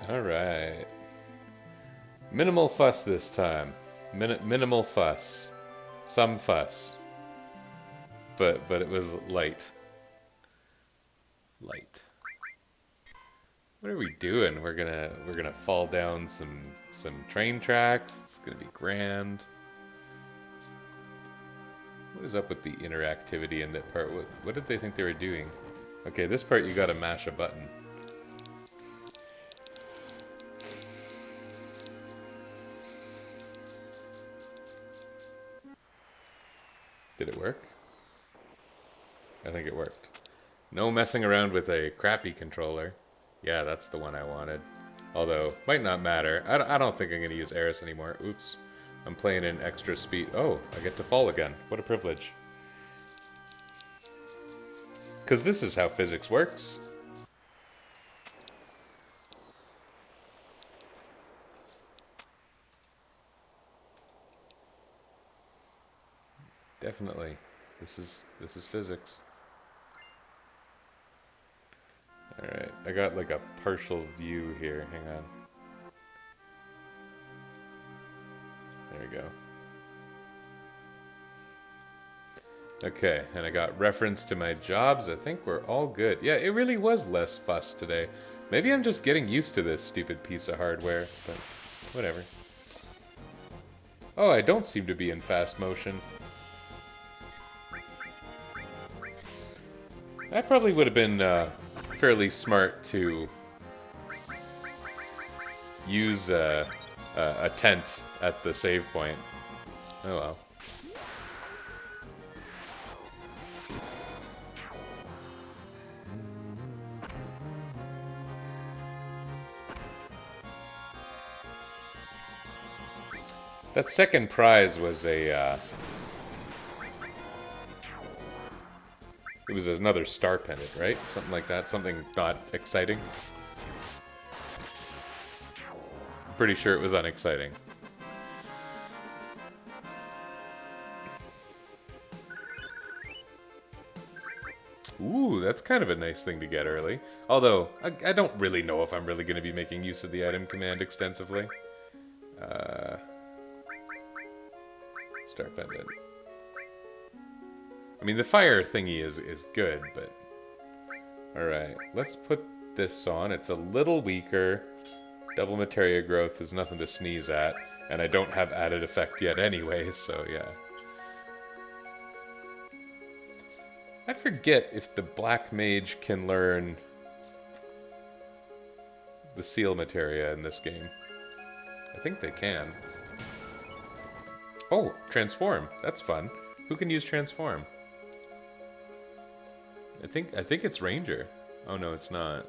Alright. Minimal fuss this time. Minimal fuss. Some fuss. But it was light. Light. What are we doing? We're gonna fall down some train tracks. It's gonna be grand. What is up with the interactivity in that part? What did they think they were doing? Okay, this part you gotta mash a button. Did it work? I think it worked. No messing around with a crappy controller. Yeah, that's the one I wanted. Although, might not matter. I don't think I'm going to use Eris anymore. Oops. I'm playing in extra speed. Oh, I get to fall again. What a privilege. Because this is how physics works. Definitely. This is physics. Alright, I got like a partial view here. Hang on. There we go. Okay, and I got reference to my jobs. I think we're all good. Yeah, it really was less fuss today. Maybe I'm just getting used to this stupid piece of hardware, but whatever. Oh, I don't seem to be in fast motion. That probably would have been fairly smart to use a tent at the save point. Oh well. That second prize was a it was another star pendant, right? Something like that. Something not exciting. I'm pretty sure it was unexciting. Ooh, that's kind of a nice thing to get early. Although, I don't really know if I'm really going to be making use of the item command extensively. Star pendant. I mean, the fire thingy is good, but... Alright, let's put this on. It's a little weaker. Double materia growth is nothing to sneeze at. And I don't have added effect yet anyway, so yeah. I forget if the black mage can learn the seal materia in this game. I think they can. Oh, transform. That's fun. Who can use transform? I think it's Ranger. Oh no, it's not.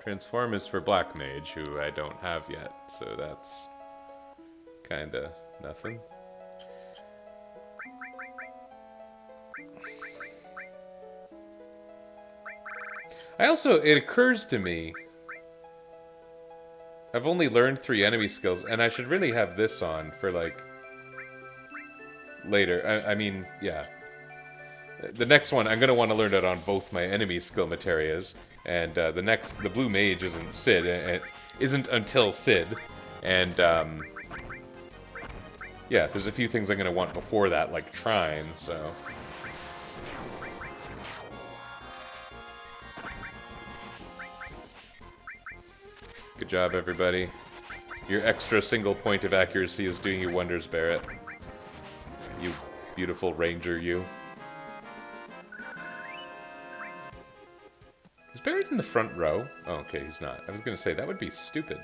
Transform is for Black Mage, who I don't have yet, so that's kinda nothing. It occurs to me, I've only learned 3 enemy skills, and I should really have this on for, like, later. I mean, yeah. The next one, I'm going to want to learn it on both my enemy skill materias, and the blue mage isn't Sid, it isn't until Sid, and, yeah, there's a few things I'm going to want before that, like Trine, so... Good job, everybody. Your extra single point of accuracy is doing you wonders, Barrett. You beautiful ranger, you. Is Barrett in the front row? Oh, okay, he's not. I was gonna say, that would be stupid.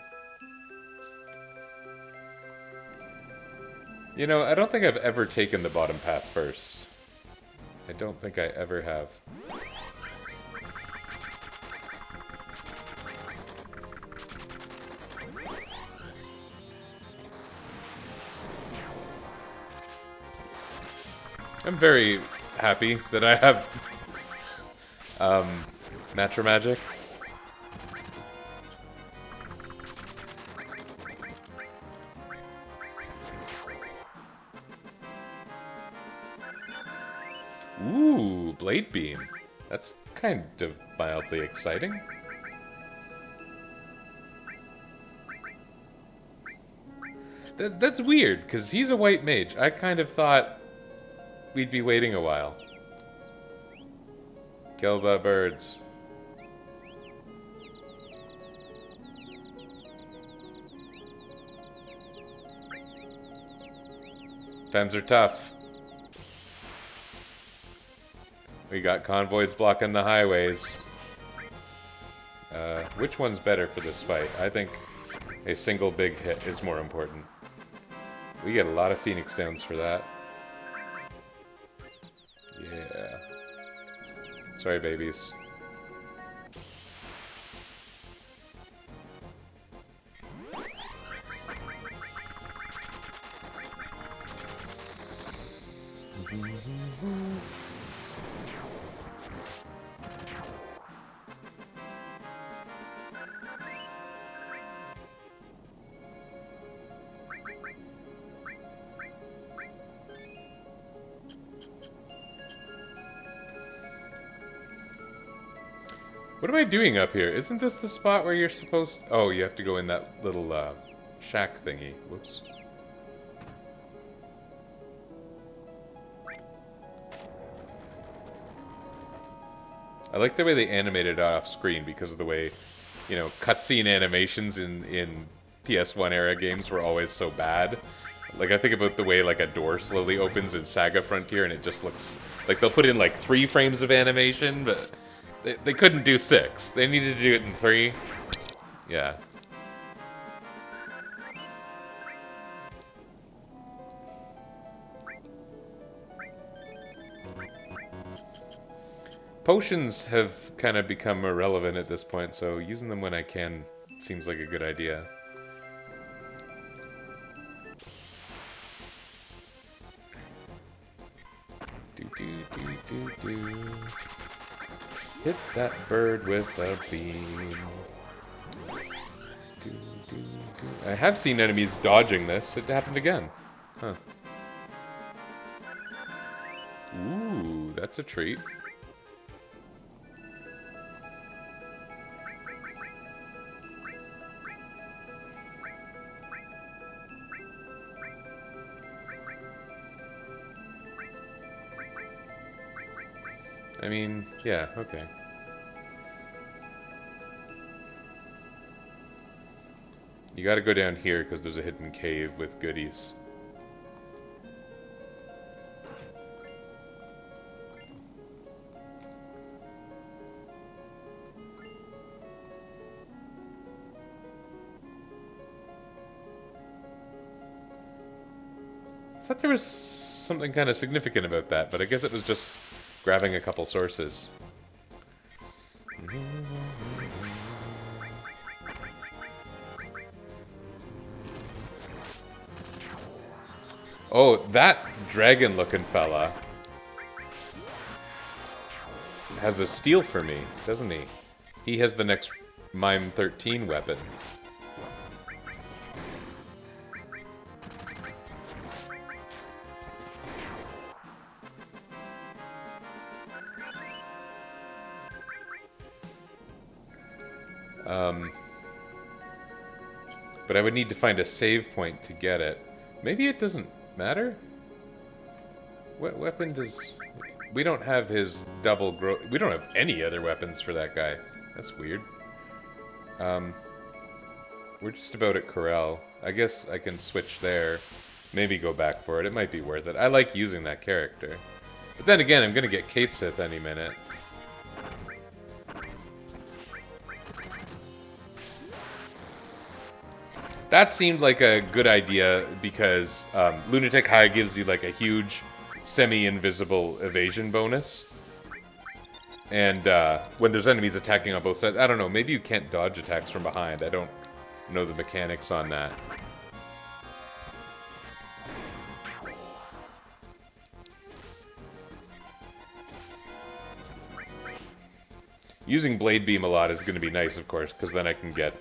You know, I don't think I've ever taken the bottom path first. I don't think I ever have. I'm very happy that I have Matra Magic. Ooh, Blade Beam. That's kind of mildly exciting. That's weird, because he's a white mage. I kind of thought we'd be waiting a while. Kill the birds. Times are tough. We got convoys blocking the highways. Which one's better for this fight? I think a single big hit is more important. We get a lot of Phoenix Downs for that. Yeah. Sorry, babies. What am I doing up here? Isn't this the spot where you're supposed... Oh, you have to go in that little shack thingy. Whoops. I like the way they animated it off screen because of the way, you know, cutscene animations in PS1 era games were always so bad. Like, I think about the way, like, a door slowly opens in Saga Frontier and it just looks... Like, they'll put in, like, 3 frames of animation, but... They couldn't do 6. They needed to do it in 3. Yeah. Potions have kind of become irrelevant at this point, so using them when I can seems like a good idea. Do. Hit that bird with a beam. I have seen enemies dodging this. It happened again. Huh. Ooh, that's a treat. I mean, yeah, okay. You gotta go down here because there's a hidden cave with goodies. I thought there was something kind of significant about that, but I guess it was just grabbing a couple sources. Oh, that dragon-looking fella has a steal for me, doesn't he? He has the next Mime 13 weapon. But I would need to find a save point to get it. Maybe it doesn't matter? What weapon does... We don't have his double grow... We don't have any other weapons for that guy. That's weird. We're just about at Corel. I guess I can switch there. Maybe go back for it. It might be worth it. I like using that character. But then again, I'm gonna get Kate Sith any minute. That seemed like a good idea because Lunatic High gives you like a huge semi-invisible evasion bonus. And when there's enemies attacking on both sides, I don't know, maybe you can't dodge attacks from behind. I don't know the mechanics on that. Using Blade Beam a lot is going to be nice, of course, because then I can get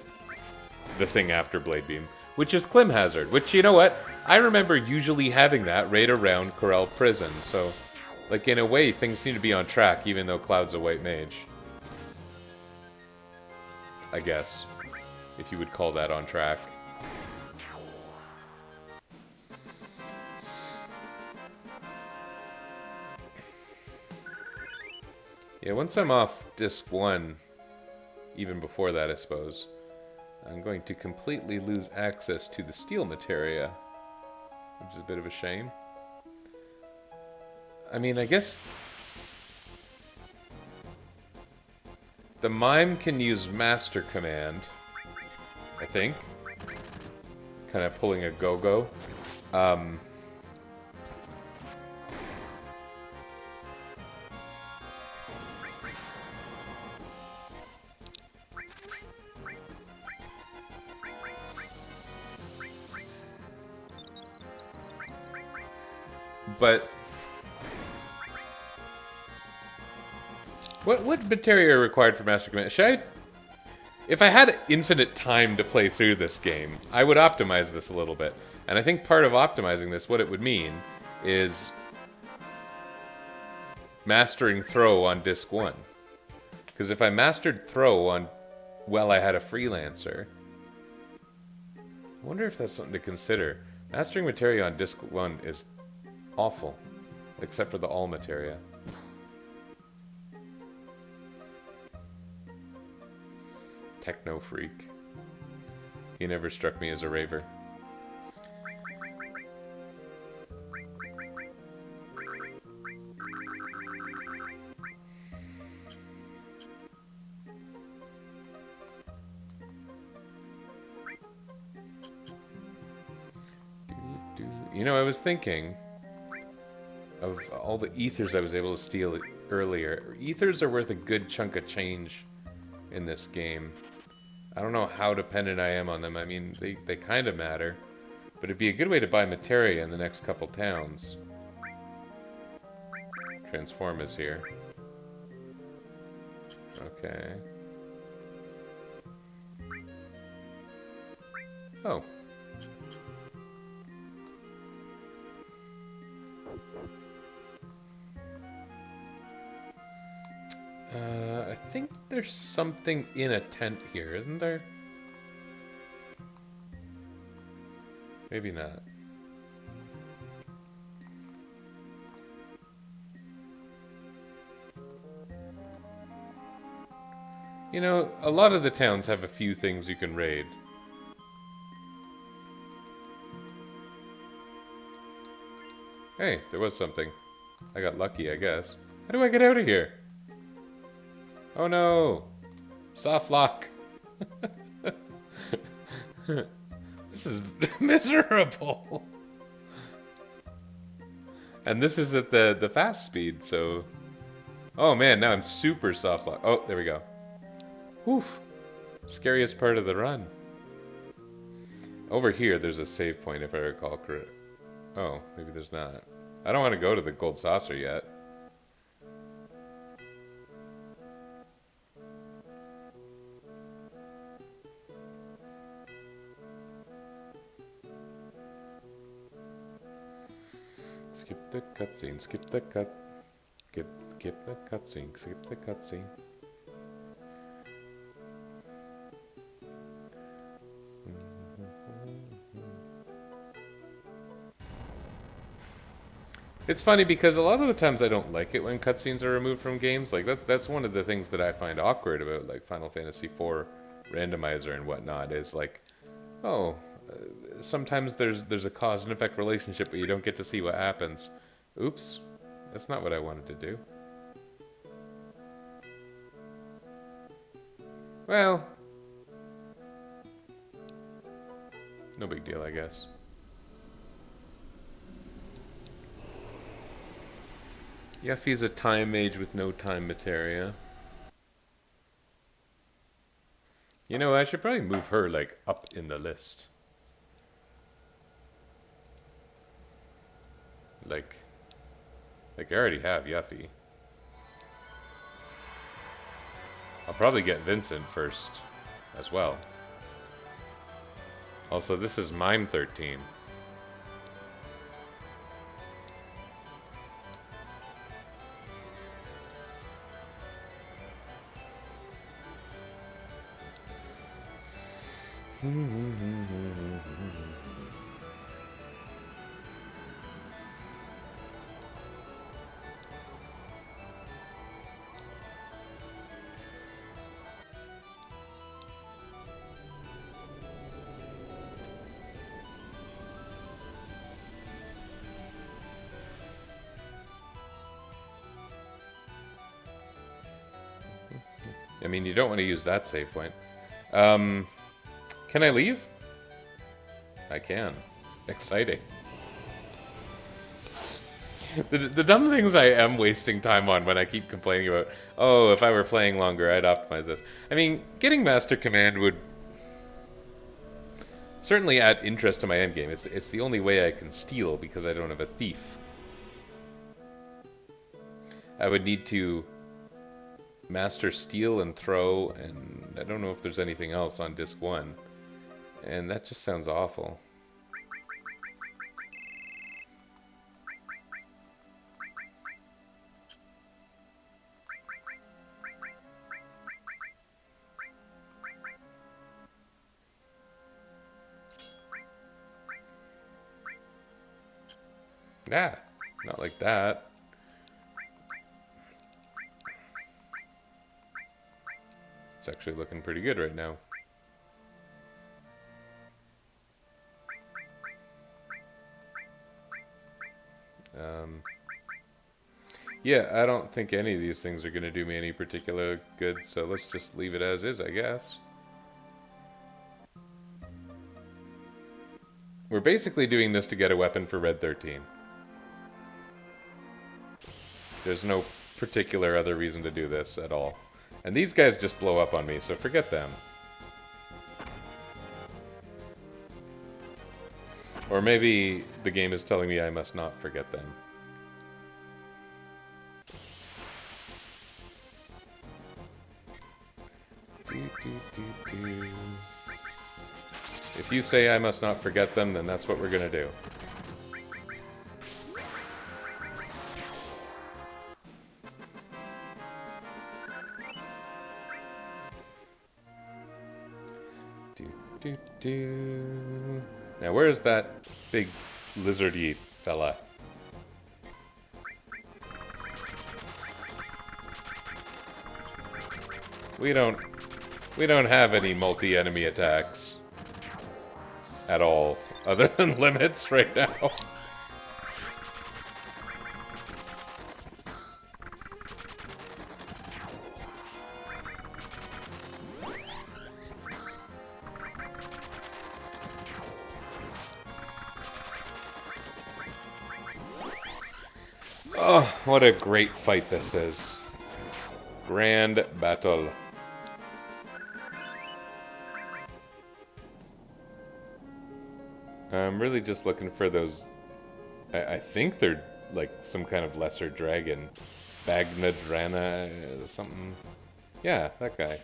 the thing after Blade Beam, which is Clim Hazard, which, you know what? I remember usually having that right around Corel Prison, so, like, in a way, things seem to be on track, even though Cloud's a white mage. I guess, if you would call that on track. Yeah, once I'm off Disc 1, even before that, I suppose, I'm going to completely lose access to the steel materia, which is a bit of a shame. I mean, I guess the mime can use Master Command, I think. Kind of pulling a go-go. But what materia are required for Master Command? Should I, if I had infinite time to play through this game, I would optimize this a little bit. And I think part of optimizing this, what it would mean, is mastering throw on Disc 1. Because if I mastered throw on, well, I had a freelancer. I wonder if that's something to consider. Mastering materia on Disc 1 is awful. Except for the all materia. Techno freak. He never struck me as a raver. You know, I was thinking of all the ethers I was able to steal earlier. Ethers are worth a good chunk of change in this game. I don't know how dependent I am on them. I mean, they kind of matter. But it'd be a good way to buy materia in the next couple towns. Transform is here. Okay. Oh. I think there's something in a tent here, isn't there? Maybe not. You know, a lot of the towns have a few things you can raid. Hey, there was something. I got lucky, I guess. How do I get out of here? Oh no! Soft lock! This is miserable! And this is at the fast speed, so... Oh man, now I'm super soft lock. Oh, there we go. Woof! Scariest part of the run. Over here, there's a save point, if I recall correct. Oh, maybe there's not. I don't want to go to the gold saucer yet. Skip the cutscene, skip the cut. Skip the cutscene, skip the cutscene. It's funny because a lot of the times I don't like it when cutscenes are removed from games. Like that's one of the things that I find awkward about like Final Fantasy IV randomizer and whatnot is like, oh, sometimes there's a cause and effect relationship, but you don't get to see what happens. Oops, that's not what I wanted to do. Well, no big deal, I guess. Yuffie's a time mage with no time materia. You know, I should probably move her, like, up in the list. Like I already have Yuffie. I'll probably get Vincent first as well. Also, this is Mime 13. I mean, you don't want to use that save point. Can I leave? I can. Exciting. The dumb things I am wasting time on when I keep complaining about, oh, if I were playing longer, I'd optimize this. I mean, getting Master Command would certainly add interest to my endgame. It's the only way I can steal because I don't have a thief. I would need to master steal and throw, and I don't know if there's anything else on disc 1. And that just sounds awful. Yeah, not like that. It's actually looking pretty good right now. Yeah, I don't think any of these things are going to do me any particular good, so let's just leave it as is, I guess. We're basically doing this to get a weapon for Red 13. There's no particular other reason to do this at all. And these guys just blow up on me, so forget them. Or maybe the game is telling me I must not forget them. If you say I must not forget them, then that's what we're gonna do. Now, where's that big lizardy fella? We don't have any multi-enemy attacks at all, other than limits right now. Oh, what a great fight this is. Grand battle. I'm really just looking for those... I think they're like some kind of lesser dragon. Bagnadrana, something. Yeah, that guy.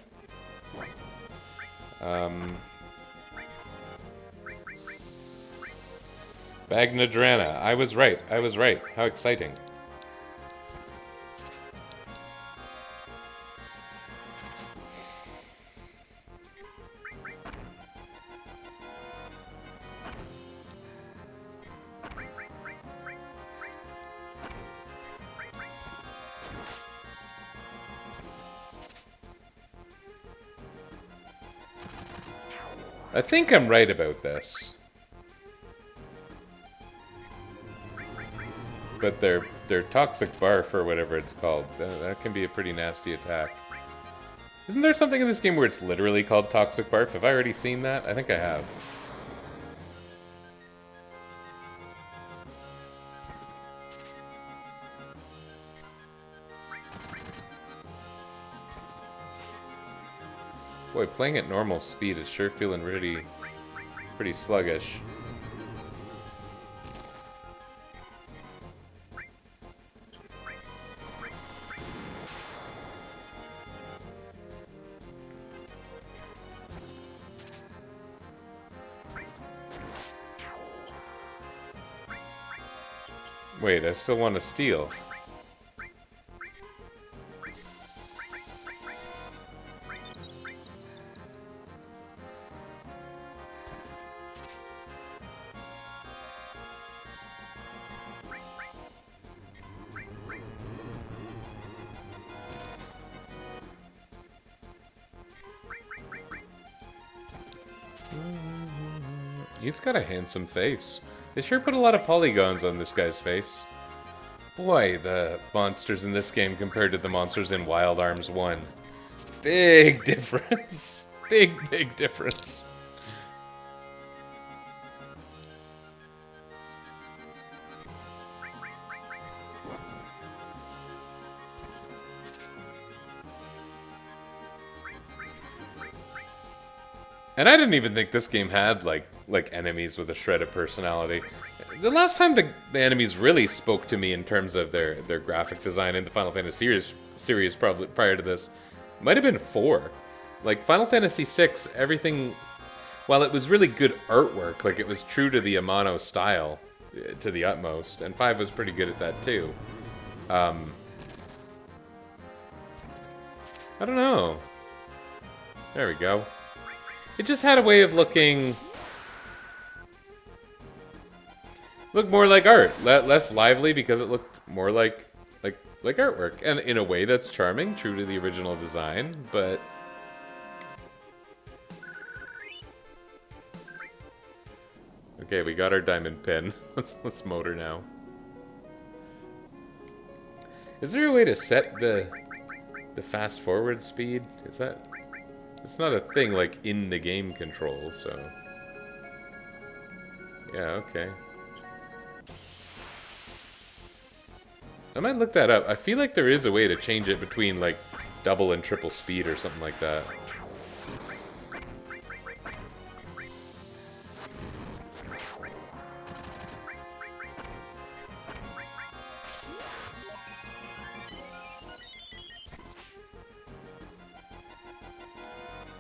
Bagnadrana. I was right. I was right. How exciting. I think I'm right about this. But their toxic barf, or whatever it's called, that can be a pretty nasty attack. Isn't there something in this game where it's literally called toxic barf? Have I already seen that? I think I have. Boy, playing at normal speed is sure feeling pretty sluggish. Wait, I still want to steal. He's got a handsome face. They sure put a lot of polygons on this guy's face. Boy, the monsters in this game compared to the monsters in Wild Arms 1. Big difference. Big difference. And I didn't even think this game had, like enemies with a shred of personality. The last time the enemies really spoke to me in terms of their graphic design in the Final Fantasy series probably prior to this, might have been 4. Like, Final Fantasy VI, everything, while it was really good artwork, like, it was true to the Amano style to the utmost, and 5 was pretty good at that, too. I don't know. There we go. It just had a way of looking more like art, less lively because it looked more like artwork, and in a way that's charming, true to the original design. But okay, we got our diamond pin. Let's motor now. Is there a way to set the fast forward speed? Is that? It's not a thing, like, in the game control, so... Yeah, okay. I might look that up. I feel like there is a way to change it between, like, double and triple speed or something like that.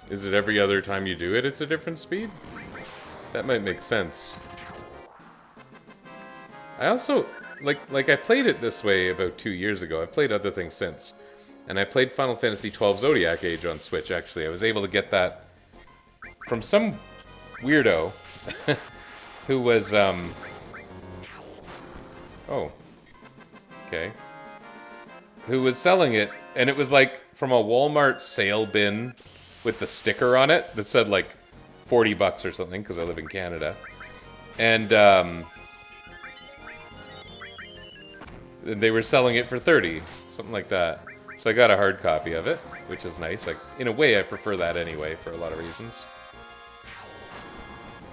Is it every other time you do it, it's a different speed? That might make sense. I also, like I played it this way about 2 years ago. I've played other things since. And I played Final Fantasy XII Zodiac Age on Switch, actually. I was able to get that from some weirdo who was, oh. Okay. Who was selling it, and it was like from a Walmart sale bin with the sticker on it that said like 40 bucks or something, because I live in Canada. And they were selling it for 30, something like that. So I got a hard copy of it, which is nice. Like, in a way, I prefer that anyway, for a lot of reasons.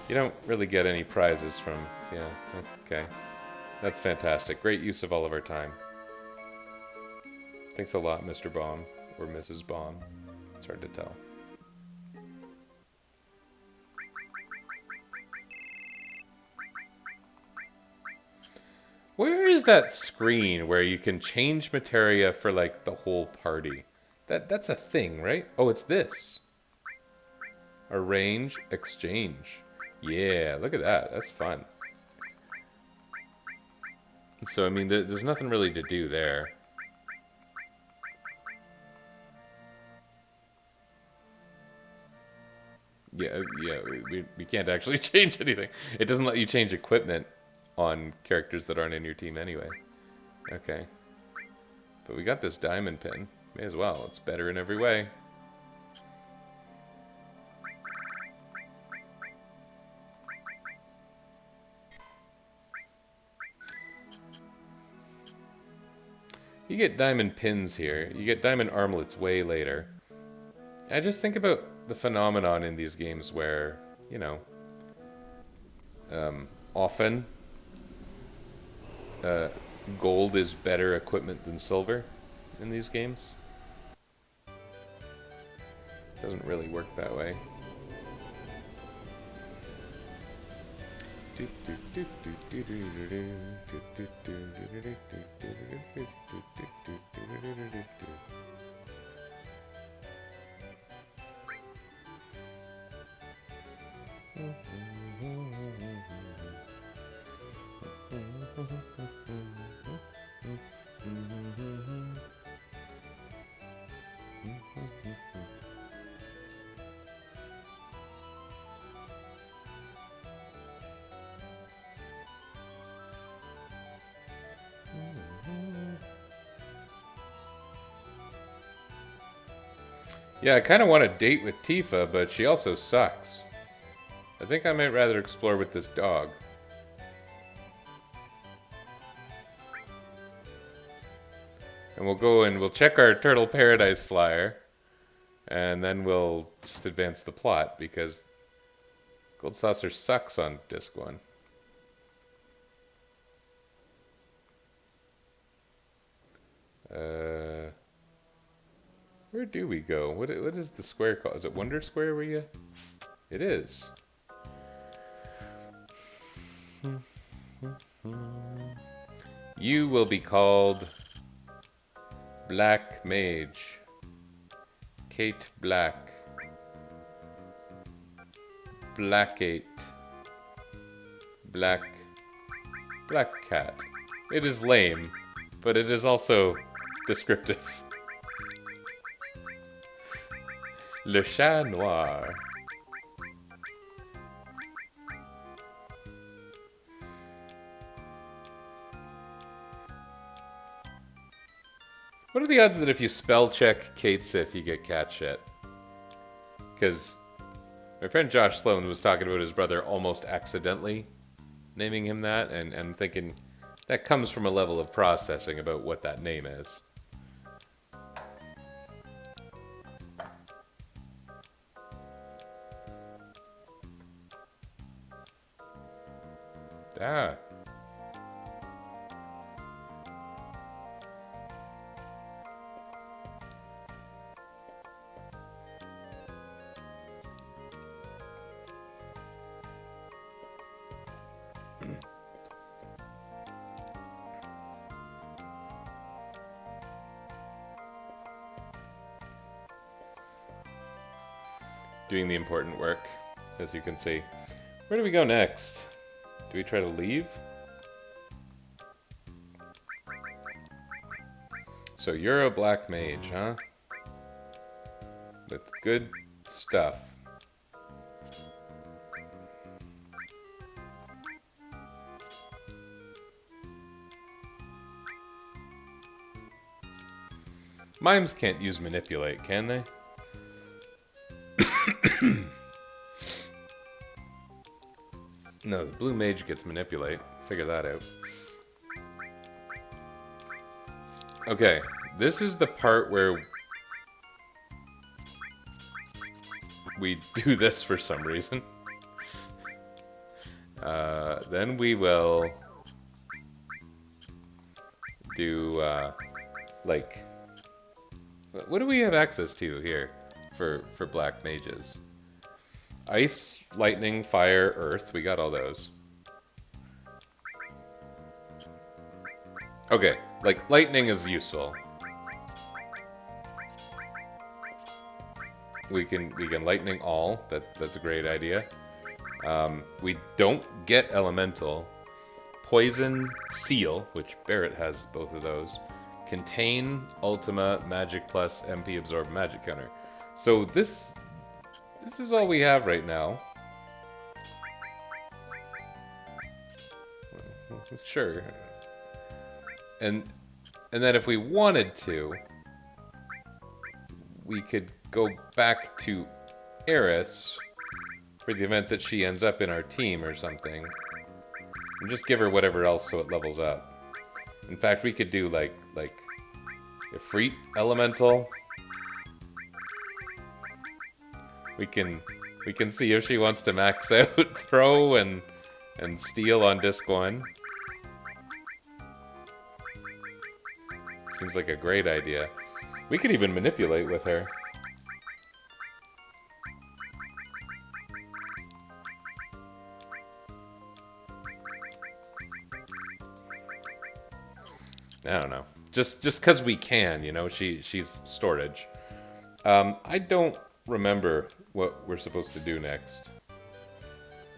You don't really get any prizes from... Yeah, okay. That's fantastic. Great use of all of our time. Thanks a lot, Mr. Baum. Or Mrs. Baum. It's hard to tell. Where is that screen where you can change materia for, like, the whole party? That's a thing, right? Oh, it's this. Arrange, exchange. Yeah, look at that. That's fun. So, I mean, there's nothing really to do there. Yeah, we can't actually change anything. It doesn't let you change equipment on characters that aren't in your team anyway. Okay. But we got this diamond pin. May as well. It's better in every way. You get diamond pins here. You get diamond armlets way later. I just think about the phenomenon in these games where, you know, often gold is better equipment than silver in these games. Doesn't really work that way. Yeah, I kind of want to date with Tifa, but she also sucks. I think I might rather explore with this dog. And we'll go and we'll check our Turtle Paradise flyer. And then we'll just advance the plot, because Gold Saucer sucks on disc 1. Where do we go? What is the square called? Is it Wonder Square where you... It is. You will be called Black Mage. Kate Black. Blackate. Black Cat. It is lame, but it is also descriptive. Le Chat Noir. What are the odds that if you spell check Kate Sith, you get cat shit? Because my friend Josh Sloan was talking about his brother almost accidentally naming him that, and I'm thinking that comes from a level of processing about what that name is. Ah. Doing the important work, as you can see. Where do we go next? Do we try to leave? So you're a black mage, huh? With good stuff. Mimes can't use manipulate, can they? No, the blue mage gets manipulate. Figure that out. Okay, this is the part where we do this for some reason. Then we will do, like... What do we have access to here for black mages? Ice, lightning, fire, earth. We got all those. Okay, like, lightning is useful. We can lightning all. That's a great idea. We don't get elemental. Poison, seal, which Barrett has both of those. Contain, Ultima, Magic Plus, MP Absorb, Magic Counter. So this is all we have right now. Sure. And then if we wanted to, we could go back to Eris for the event that she ends up in our team or something. And just give her whatever else so it levels up. In fact, we could do like Ifrit Elemental. We can see if she wants to max out throw and steal on disc 1. Seems like a great idea. We could even manipulate with her. I don't know. Just because we can, you know, she's storage. I don't remember what we're supposed to do next.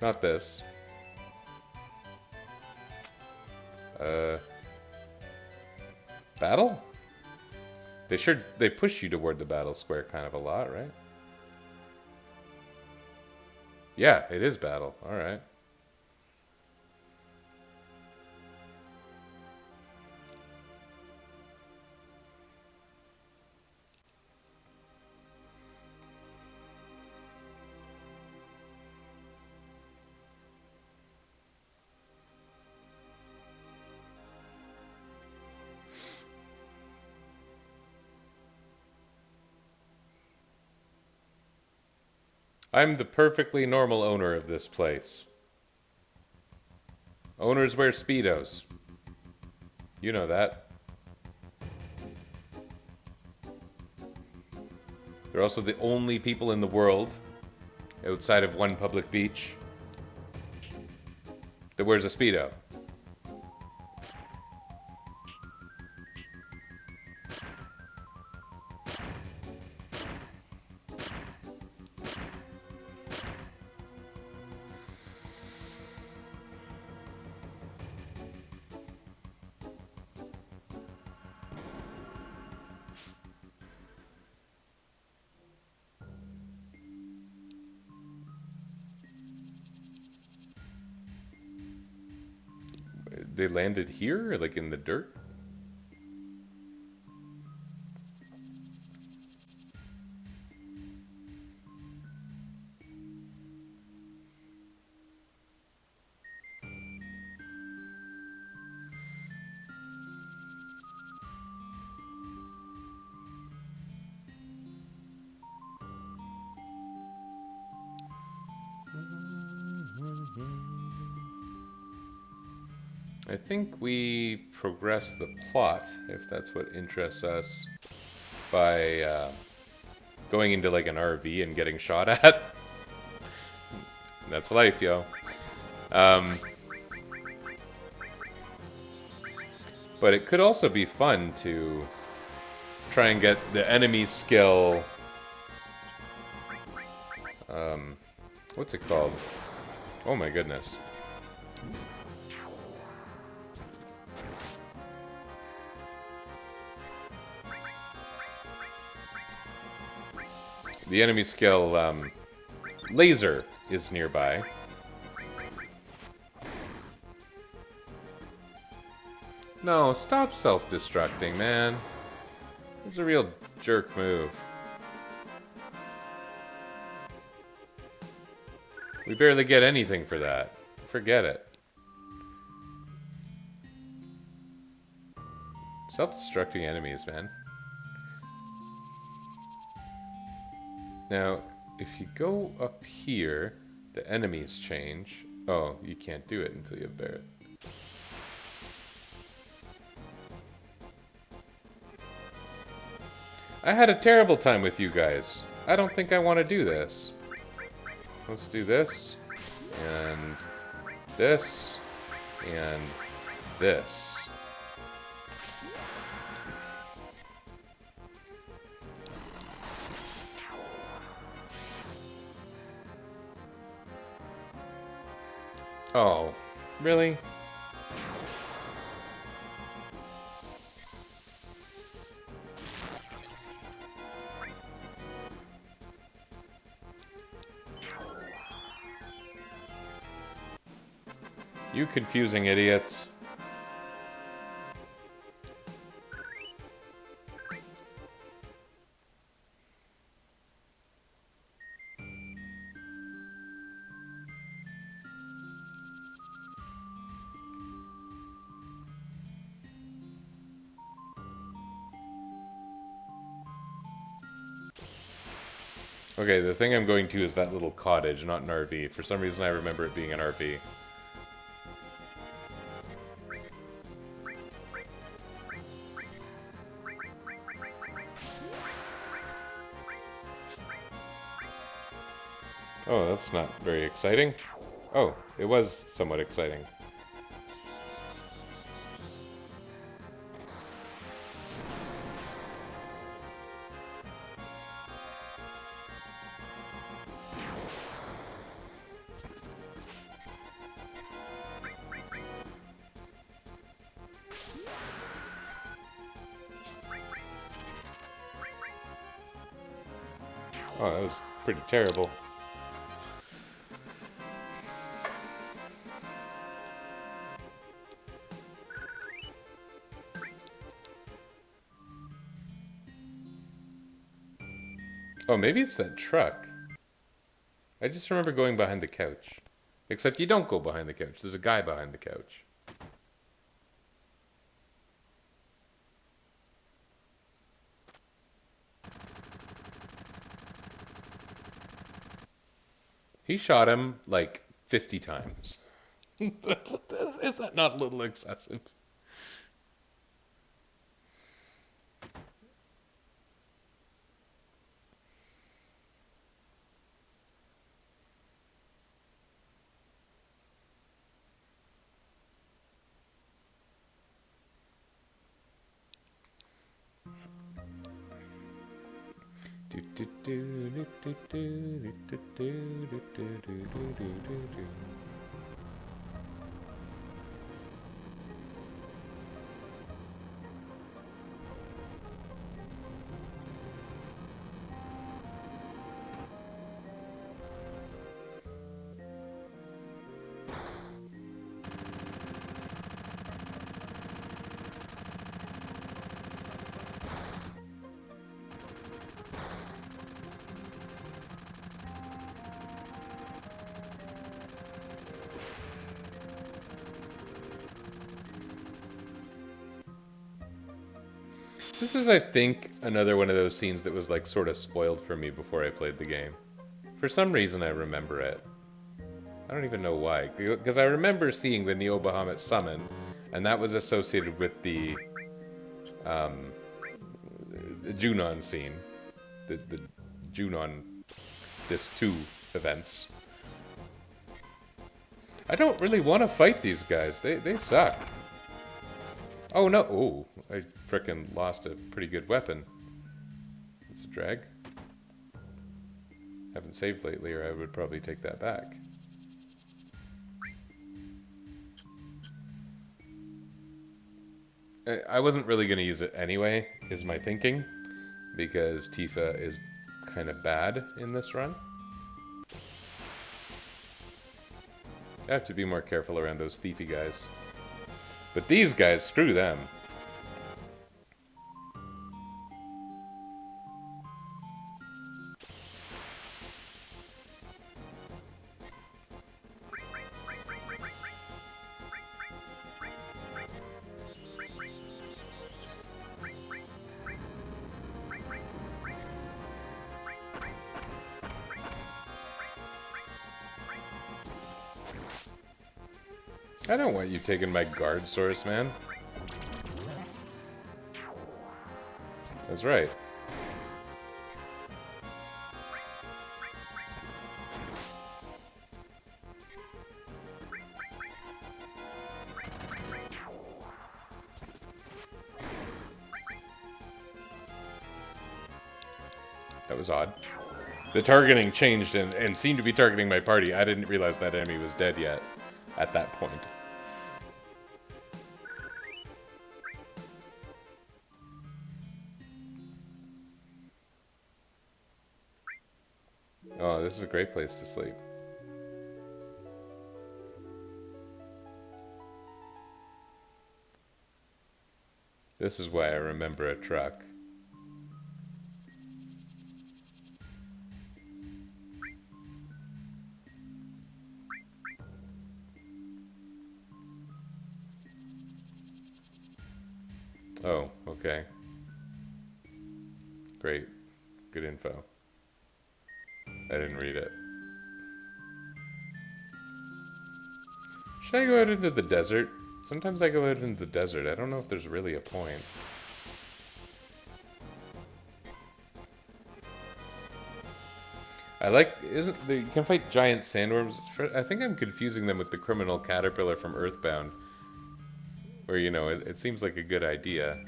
Not this. Battle? They push you toward the battle square kind of a lot, right? Yeah, it is battle. All right. I'm the perfectly normal owner of this place. Owners wear Speedos. You know that. They're also the only people in the world, outside of one public beach, that wears a Speedo. They landed here, like in the dirt? I think we progress the plot, if that's what interests us, by going into like an RV and getting shot at. That's life, yo. But it could also be fun to try and get the enemy skill. What's it called? Oh my goodness. The enemy skill, laser is nearby. No, stop self-destructing, man. It's a real jerk move. We barely get anything for that. Forget it. Self-destructing enemies, man. Now, if you go up here, the enemies change. Oh, you can't do it until you have Barret. I had a terrible time with you guys. I don't think I want to do this. Let's do this, and this, and this. Oh, really? You confusing idiots. Okay, the thing I'm going to is that little cottage, not an RV. For some reason I remember it being an RV. Oh, that's not very exciting. Oh, it was somewhat exciting. Oh, that was pretty terrible. Oh, maybe it's that truck. I just remember going behind the couch. Except you don't go behind the couch. There's a guy behind the couch. He shot him like 50 times. Is that not a little excessive? This is, I think, another one of those scenes that was like sort of spoiled for me before I played the game. For some reason, I remember it. I don't even know why. Because I remember seeing the Neo Bahamut summon, and that was associated with the Junon scene. The Junon Disc 2 events. I don't really want to fight these guys. They suck. Oh no! Oh, I frickin' lost a pretty good weapon. It's a drag. Haven't saved lately, or I would probably take that back. I wasn't really going to use it anyway, is my thinking, because Tifa is kind of bad in this run. I have to be more careful around those thiefy guys. But these guys, screw them. I don't want you taking my guard source, man. That's right. That was odd. The targeting changed and seemed to be targeting my party. I didn't realize that enemy was dead yet at that point. Oh, this is a great place to sleep. This is why I remember a truck. Oh, okay. Great. Good info. I didn't read it. Should I go out into the desert? Sometimes I go out into the desert. I don't know if there's really a point. I like, you can fight giant sandworms. I think I'm confusing them with the criminal caterpillar from Earthbound. Where, you know, it seems like a good idea.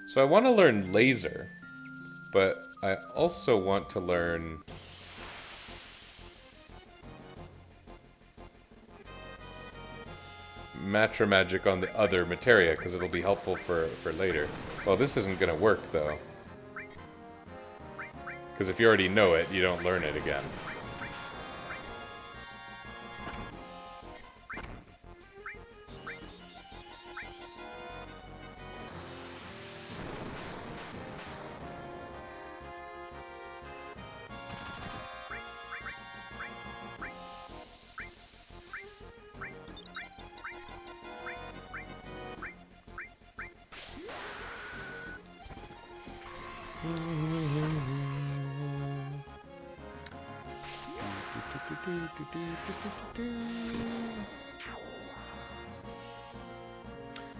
So I want to learn laser. But I also want to learn... Matra magic on the other Materia, because it'll be helpful for later. Well, this isn't going to work, though. Because if you already know it, you don't learn it again.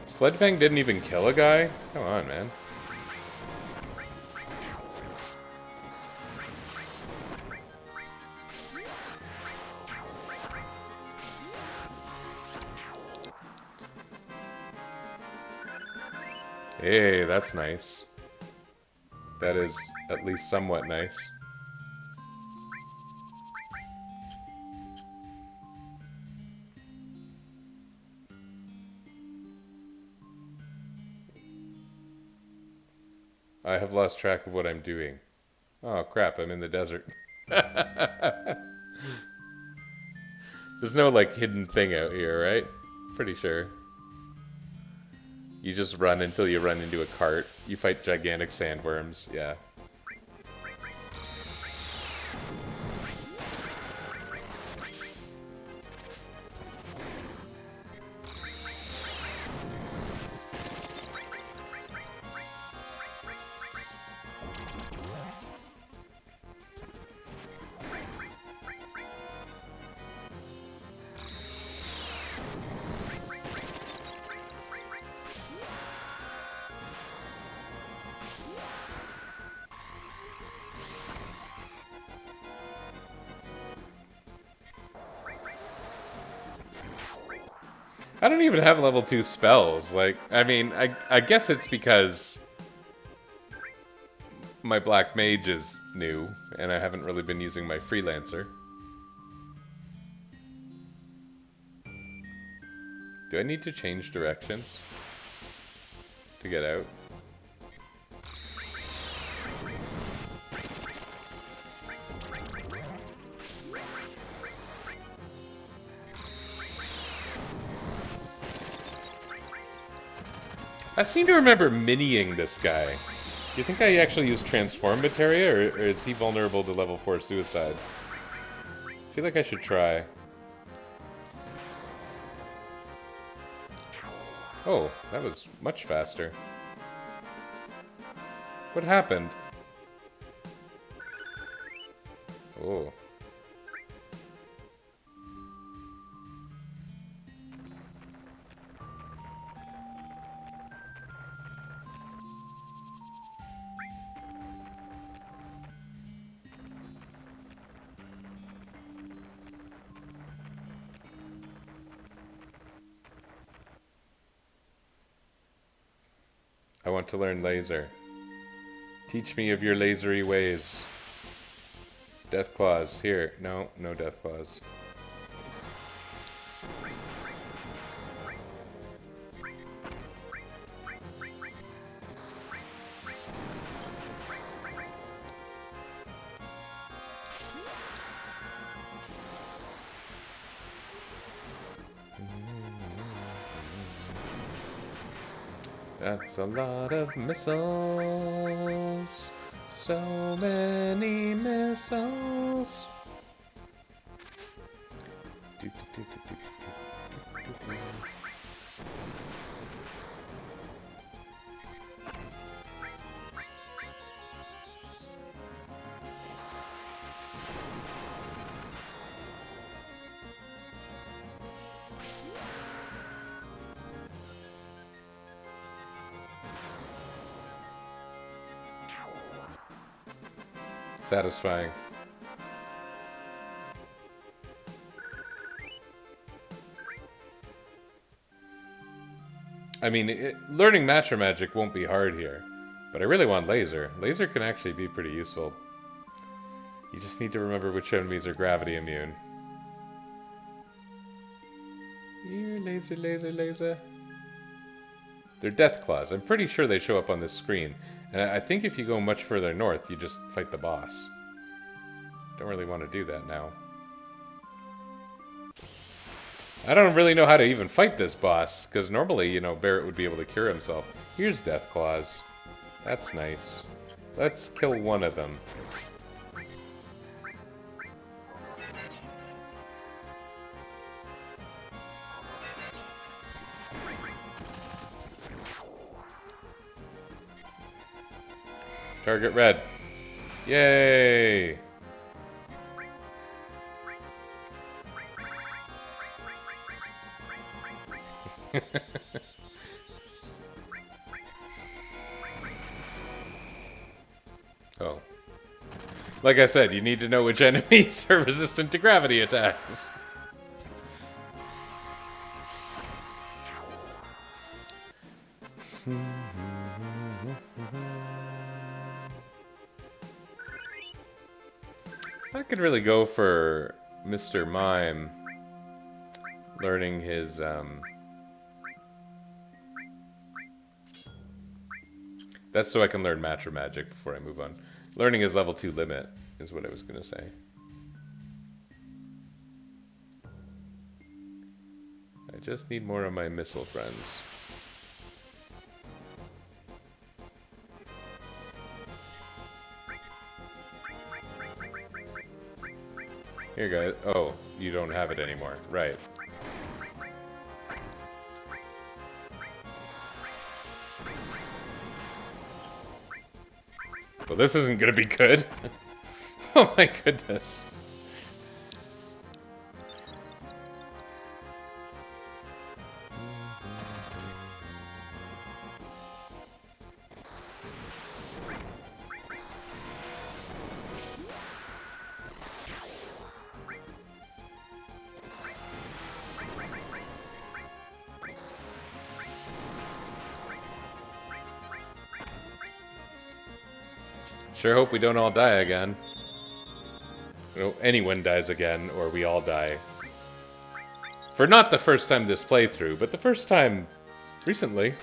Sledgefang didn't even kill a guy? Come on, man. Hey, that's nice. That is at least somewhat nice. I have lost track of what I'm doing. Oh crap, I'm in the desert. There's no like hidden thing out here, right? Pretty sure. You just run until you run into a cart. You fight gigantic sandworms, yeah. I don't even have level 2 spells. Like, I mean, I guess it's because my Black Mage is new, and I haven't really been using my Freelancer. Do I need to change directions to get out? I seem to remember miniing this guy. Do you think I actually use Transform Materia, or is he vulnerable to level 4 Suicide? I feel like I should try. Oh, that was much faster. What happened? Oh. I want to learn laser. Teach me of your lasery ways. Death claws. Here. No, no death claws. That's a lot of missiles. So many missiles. Satisfying. I mean, learning Matcha Magic won't be hard here, but I really want Laser. Laser can actually be pretty useful. You just need to remember which enemies are gravity immune. Here, laser, laser, laser. They're Death Claws. I'm pretty sure they show up on this screen. And I think if you go much further north, you just fight the boss. Don't really want to do that now. I don't really know how to even fight this boss, because normally, you know, Barret would be able to cure himself. Here's Death Claws. That's nice. Let's kill one of them. Target red. Yay! Oh. Like I said, you need to know which enemies are resistant to gravity attacks. I could really go for Mr. Mime learning his, That's so I can learn Matra Magic before I move on. Learning his level 2 limit is what I was going to say. I just need more of my missile friends. Here, guys. Oh, you don't have it anymore. Right. Well, this isn't gonna be good. Oh my goodness. Sure hope we don't all die again. No, anyone dies again, or we all die. For not the first time this playthrough, but the first time recently.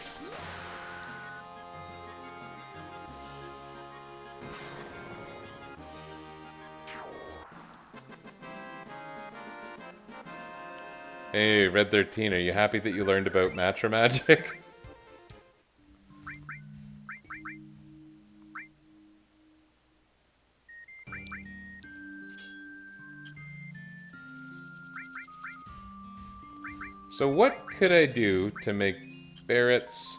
Hey, Red 13, are you happy that you learned about Matra Magic? So what could I do to make Barrett's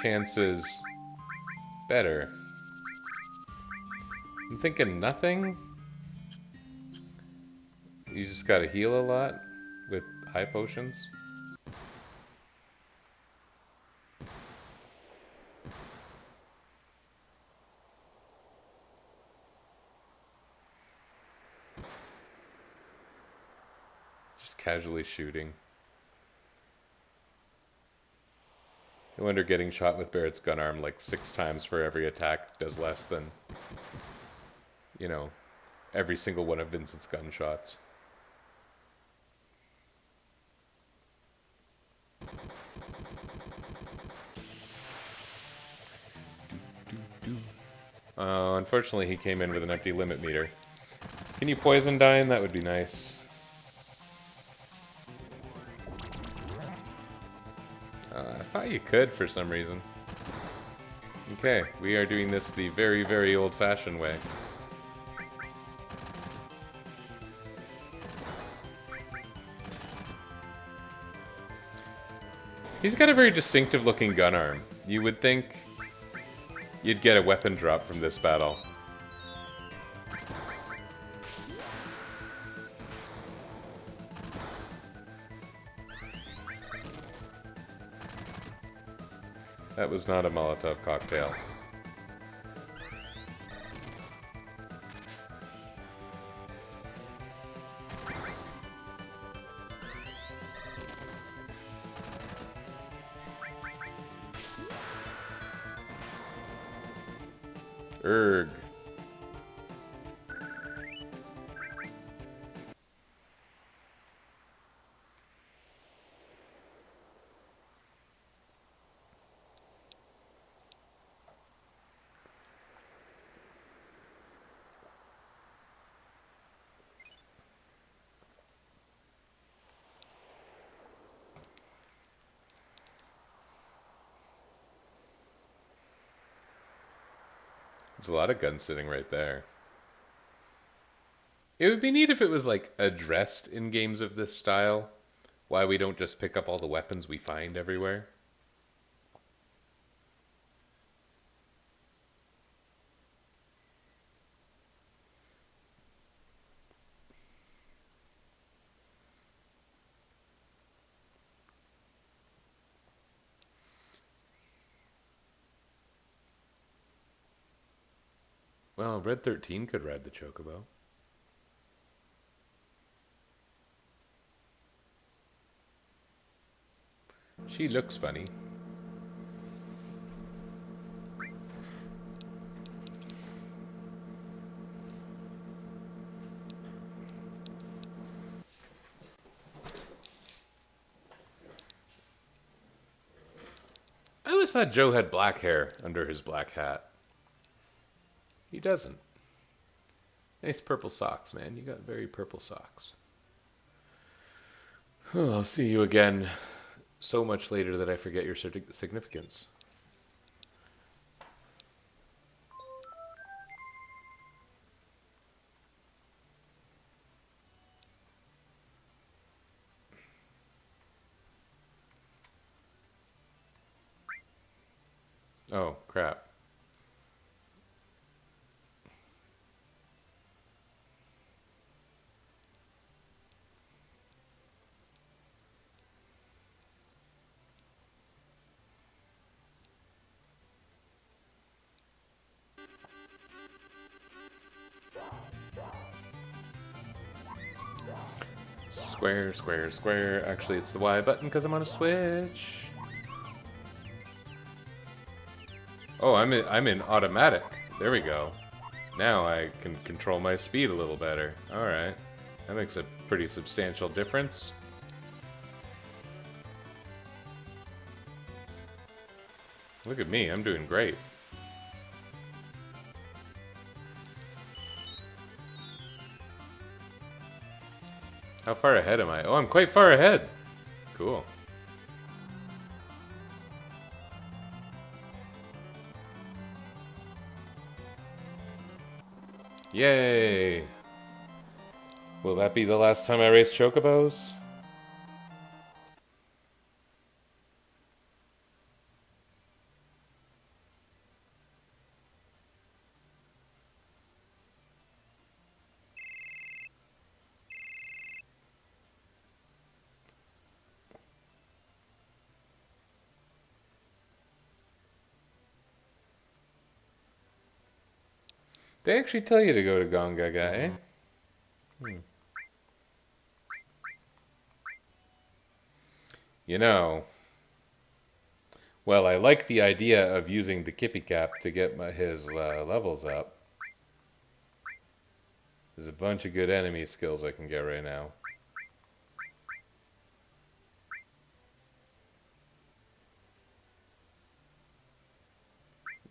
chances better? I'm thinking nothing. You just gotta heal a lot with high potions. Just casually shooting. I wonder getting shot with Barrett's gun arm like 6 times for every attack does less than, you know, every single one of Vincent's gunshots. Unfortunately, he came in with an empty limit meter. Can you poison Dine? That would be nice. I thought you could for some reason. Okay, we are doing this the very, very old-fashioned way. He's got a very distinctive-looking gun arm. You would think you'd get a weapon drop from this battle. That was not a Molotov cocktail. Erg. There's a lot of guns sitting right there. It would be neat if it was, like, addressed in games of this style. Why we don't just pick up all the weapons we find everywhere. Well, Red 13 could ride the chocobo. She looks funny. I always thought Joe had black hair under his black hat. He doesn't. Nice purple socks, man. You got very purple socks. Oh, I'll see you again so much later that I forget your significance. Oh, crap. Square, square, square. Actually, it's the Y button because I'm on a Switch. Oh, I'm in automatic. There we go. Now I can control my speed a little better. Alright. That makes a pretty substantial difference. Look at me, I'm doing great. How far ahead am I? Oh, I'm quite far ahead. Cool. Yay! Will that be the last time I race chocobos? They actually tell you to go to Gongaga, eh? You know, well, I like the idea of using the Kippy Cap to get his levels up. There's a bunch of good enemy skills I can get right now.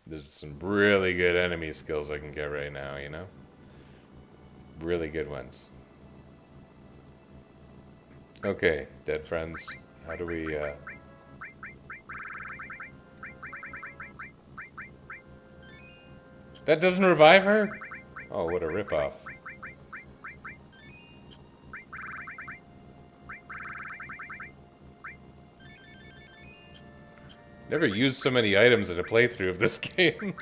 There's some really good enemy skills I can get right now, you know? Really good ones. Okay, dead friends. How do we, That doesn't revive her? Oh, what a ripoff. Never used so many items in a playthrough of this game.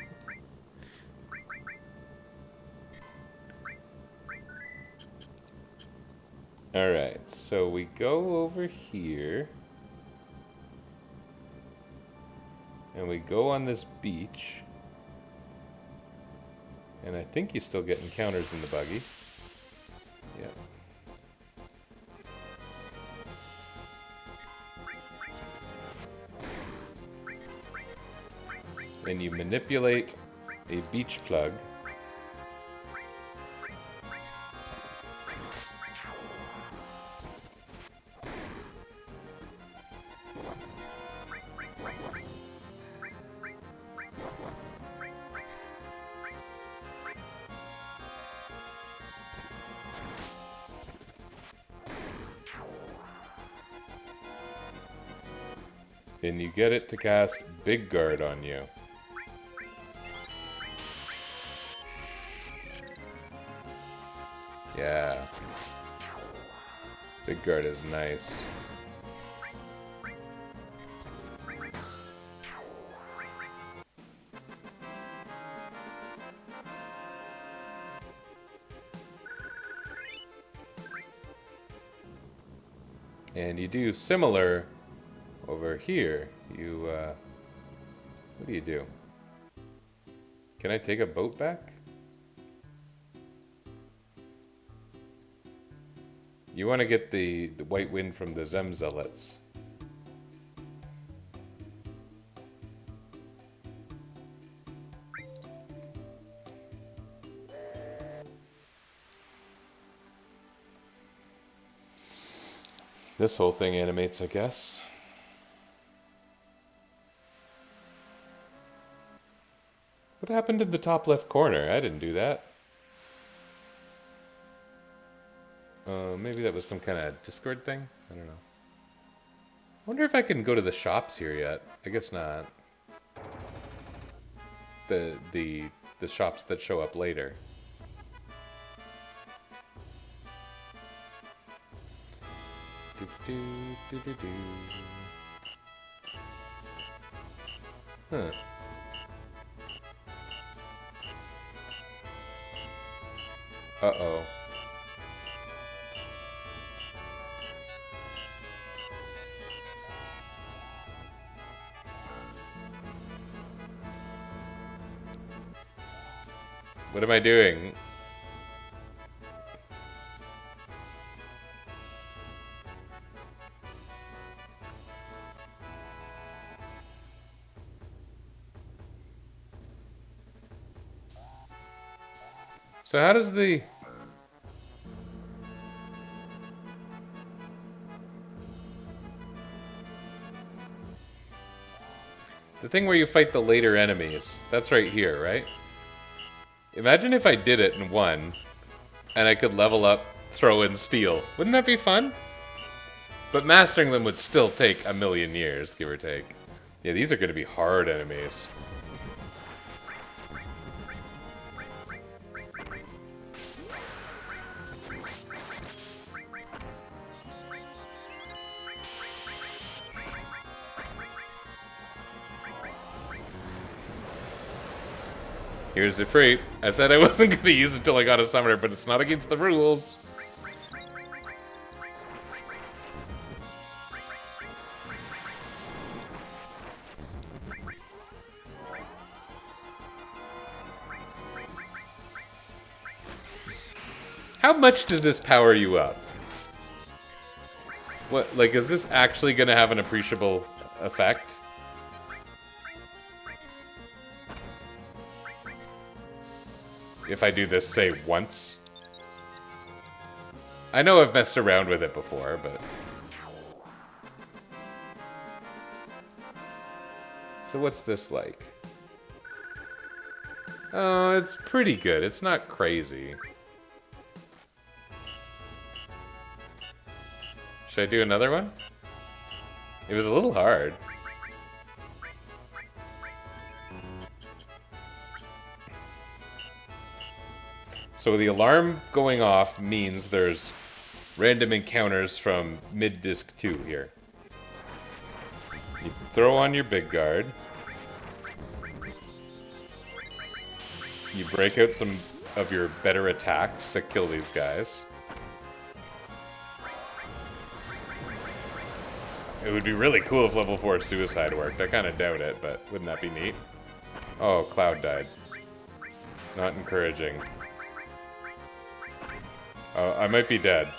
Alright, so we go over here. And we go on this beach. And I think you still get encounters in the buggy. Yeah. And you manipulate a beach plug. And you get it to cast Big Guard on you. Yeah. Big Guard is nice. And you do similar over here. You, what do you do? Can I take a boat back? You want to get the white wind from the Zemzelots. This whole thing animates, I guess. What happened in the top left corner? I didn't do that. Maybe that was some kind of Discord thing? I don't know. I wonder if I can go to the shops here yet. I guess not. The shops that show up later. Huh. Uh-oh. What am I doing? So how does the... The thing where you fight the later enemies. That's right here, right? Imagine if I did it and won, and I could level up, throw, and steal. Wouldn't that be fun? But mastering them would still take 1,000,000 years, give or take. Yeah, these are going to be hard enemies. Here's the freight. I said I wasn't going to use it until I got a summoner, but it's not against the rules. How much does this power you up? What, like, is this actually going to have an appreciable effect? If I do this, say, once. I know I've messed around with it before, but... So what's this like? Oh, it's pretty good. It's not crazy. Should I do another one? It was a little hard. So the alarm going off means there's random encounters from mid-disc 2 here. You throw on your big guard. You break out some of your better attacks to kill these guys. It would be really cool if level 4 suicide worked. I kind of doubt it, but wouldn't that be neat? Oh, Cloud died. Not encouraging. I might be dead.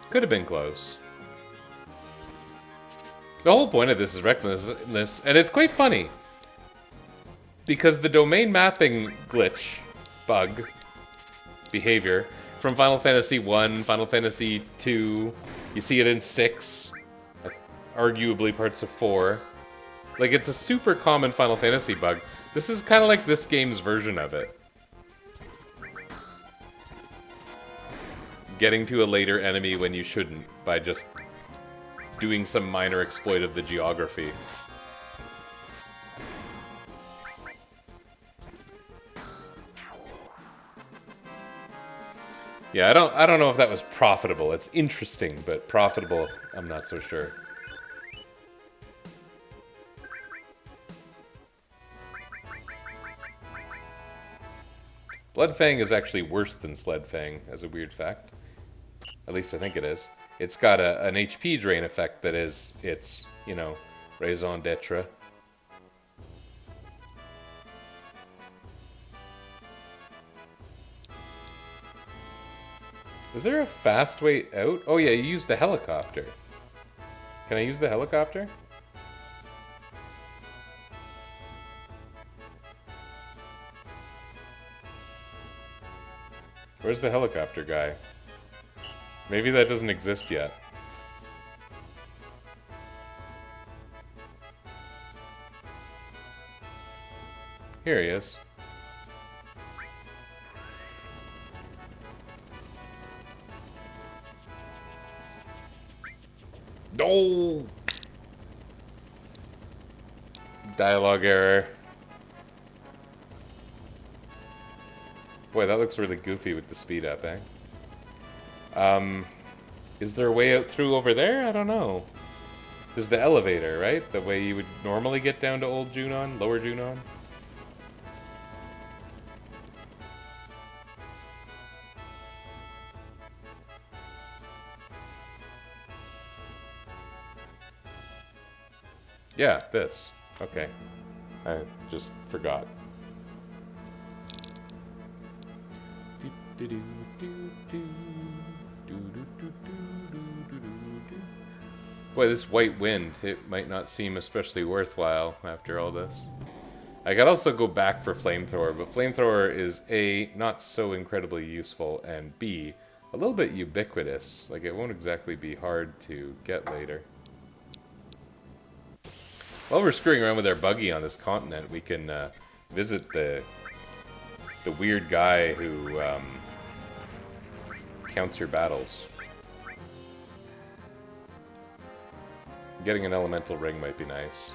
Could have been close. The whole point of this is recklessness, and it's quite funny. Because the domain mapping glitch, bug, behavior, from Final Fantasy 1, Final Fantasy 2, you see it in 6, arguably parts of 4. Like, it's a super common Final Fantasy bug. This is kind of like this game's version of it. Getting to a later enemy when you shouldn't, by just doing some minor exploit of the geography. Yeah, I don't know if that was profitable. It's interesting, but profitable, I'm not so sure. Bloodfang is actually worse than Sledfang, as a weird fact. At least I think it is. It's got an HP drain effect that is its, you know, raison d'etre. Is there a fast way out? Oh yeah, you use the helicopter. Can I use the helicopter? Where's the helicopter guy? Maybe that doesn't exist yet. Here he is. No! Dialogue error. Boy, that looks really goofy with the speed up, eh? Is there a way out through over there? I don't know. There's the elevator, right? The way you would normally get down to Old Junon, Lower Junon. Yeah, this. Okay. I just forgot. Boy, this white wind, it might not seem especially worthwhile after all this. I could also go back for Flamethrower, but Flamethrower is A, not so incredibly useful, and B, a little bit ubiquitous. Like, it won't exactly be hard to get later. While we're screwing around with our buggy on this continent, we can visit the weird guy who counts your battles. Getting an elemental ring might be nice.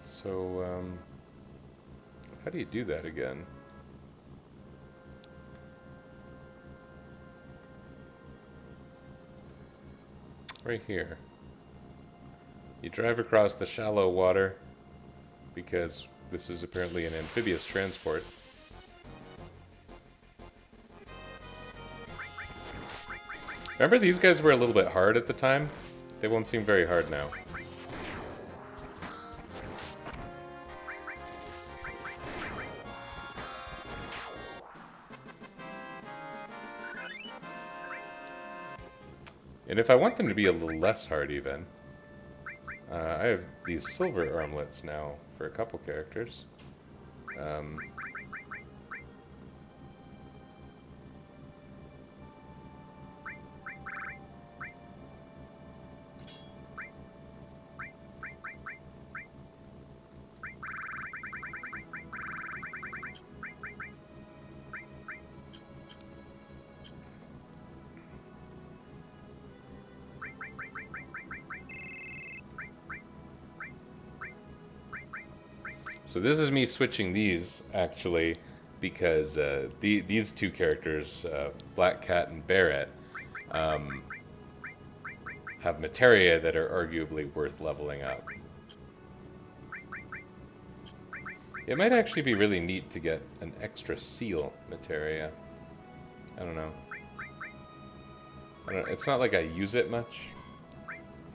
So, how do you do that again? Right here. You drive across the shallow water, because this is apparently an amphibious transport. Remember these guys were a little bit hard at the time? They won't seem very hard now. And if I want them to be a little less hard even, I have these silver armlets now for a couple characters. So this is me switching these, actually, because these two characters, Black Cat and Barret, have Materia that are arguably worth leveling up. It might actually be really neat to get an extra seal Materia. I don't know. It's not like I use it much.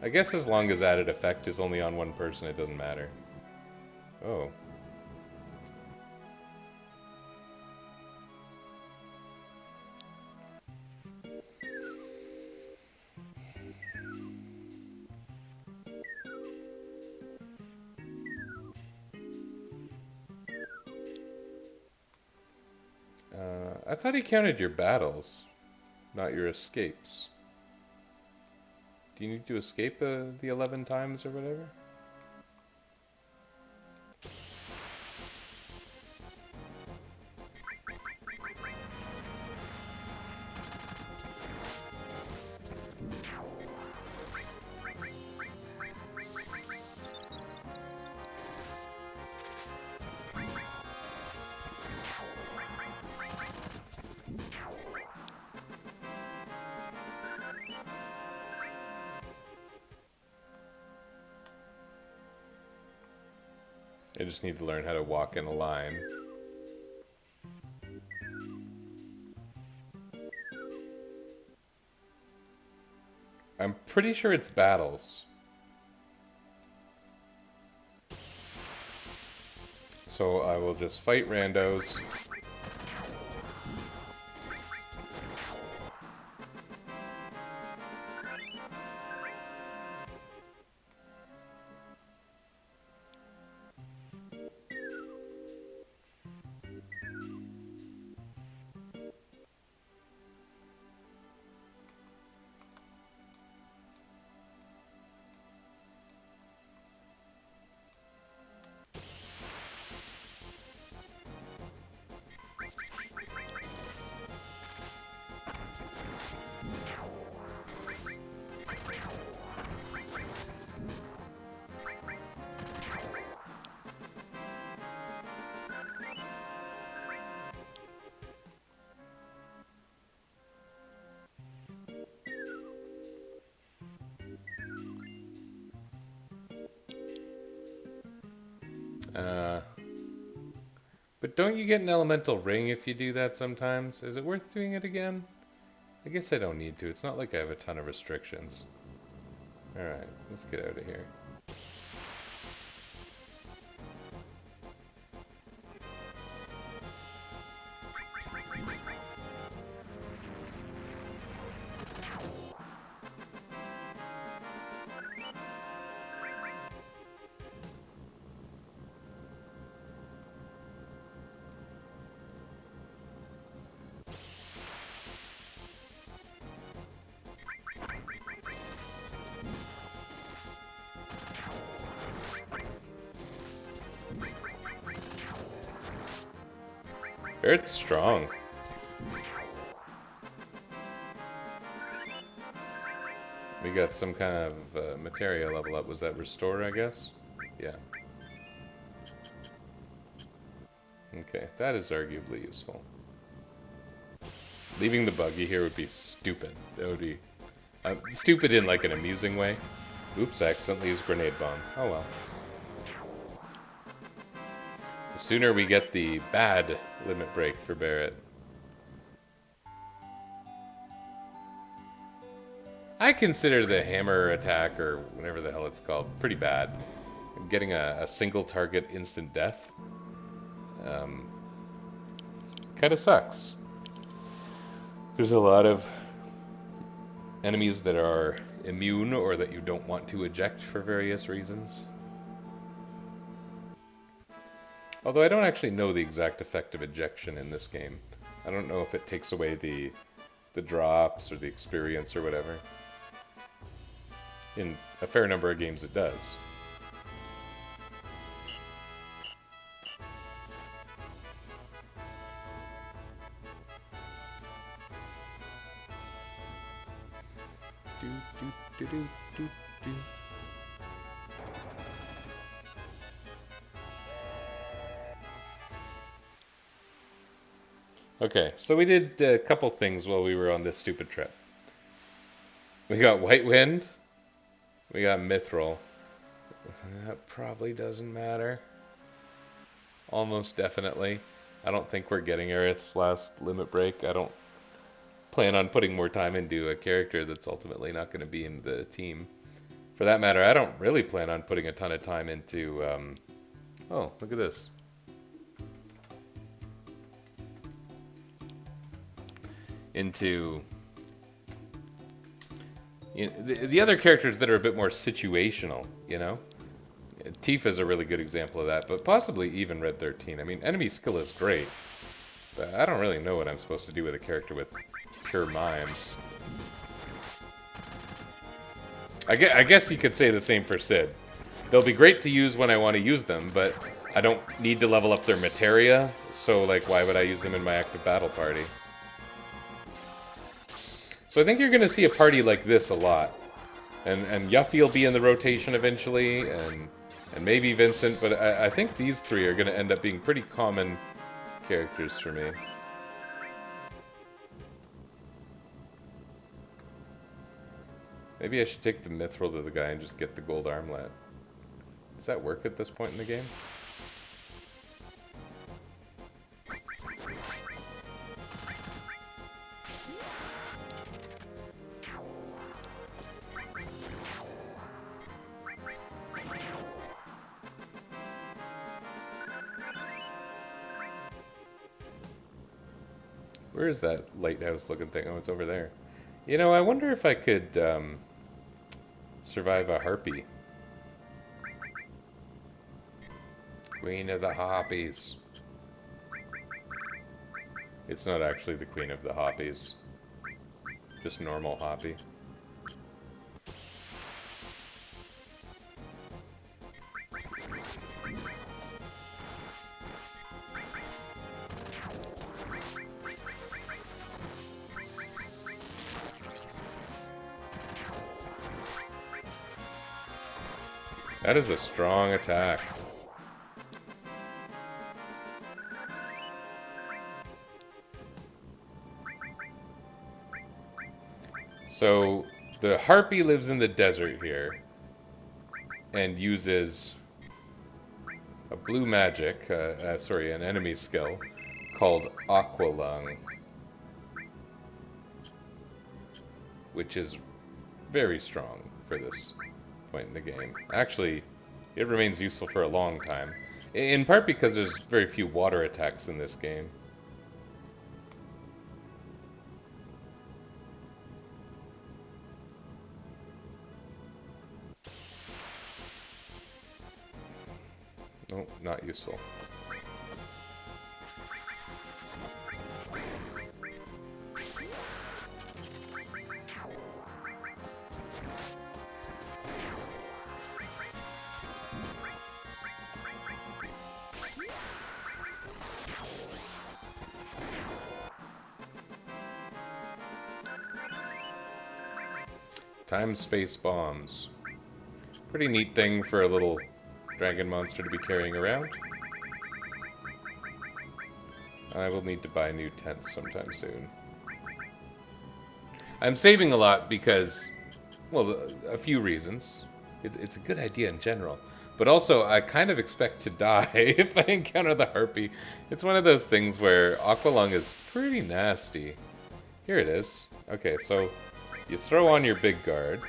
I guess as long as added effect is only on one person, it doesn't matter. Oh. I thought he counted your battles. not your escapes. Do you need to escape the 11 times or whatever? I just need to learn how to walk in a line. I'm pretty sure it's battles. So I will just fight randos. But don't you get an elemental ring if you do that sometimes? Is it worth doing it again? I guess I don't need to. It's not like I have a ton of restrictions. Alright, let's get out of here. It's strong. We got some kind of Materia level up. Was that restore, I guess? Yeah. Okay, that is arguably useful. Leaving the buggy here would be stupid. That would be... stupid in like an amusing way. Oops, I accidentally used grenade bomb. Oh well. The sooner we get the bad limit break for Barret. I consider the hammer attack, or whatever the hell it's called, pretty bad. Getting a single target instant death kind of sucks. There's a lot of enemies that are immune or that you don't want to eject for various reasons. Although I don't actually know the exact effect of ejection in this game. I don't know if it takes away the drops or the experience or whatever. In a fair number of games it does. Okay, so we did a couple things while we were on this stupid trip. We got White Wind. We got Mithril. That probably doesn't matter. Almost definitely. I don't think we're getting Aerith's last limit break. I don't plan on putting more time into a character that's ultimately not going to be in the team. For that matter, I don't really plan on putting a ton of time into... Oh, look at this. Into... the other characters that are a bit more situational, you know? Tifa's a really good example of that, but possibly even Red 13. I mean, enemy skill is great, but I don't really know what I'm supposed to do with a character with pure mime. I guess you could say the same for Sid. They'll be great to use when I want to use them, but I don't need to level up their Materia, so like why would I use them in my active battle party? So I think you're going to see a party like this a lot. And Yuffie will be in the rotation eventually, and maybe Vincent, but I think these three are going to end up being pretty common characters for me. Maybe I should take the mithril to the guy and just get the gold armlet. Does that work at this point in the game? Where is that lighthouse looking thing? Oh, it's over there. You know, I wonder if I could survive a Harpy. Queen of the Hoppies. It's not actually the Queen of the Hoppies. Just normal Hoppy. That is a strong attack. So, the Harpy lives in the desert here and uses a blue magic, an enemy skill called Aqua Lung, which is very strong for this point in the game. Actually, it remains useful for a long time. In part because there's very few water attacks in this game. No, not useful. Time-space bombs. Pretty neat thing for a little dragon monster to be carrying around. I will need to buy new tents sometime soon. I'm saving a lot because, well, a few reasons. It's a good idea in general. But also, I kind of expect to die if I encounter the Harpy. It's one of those things where Aqualung is pretty nasty. Here it is. Okay, so you throw on your big guard.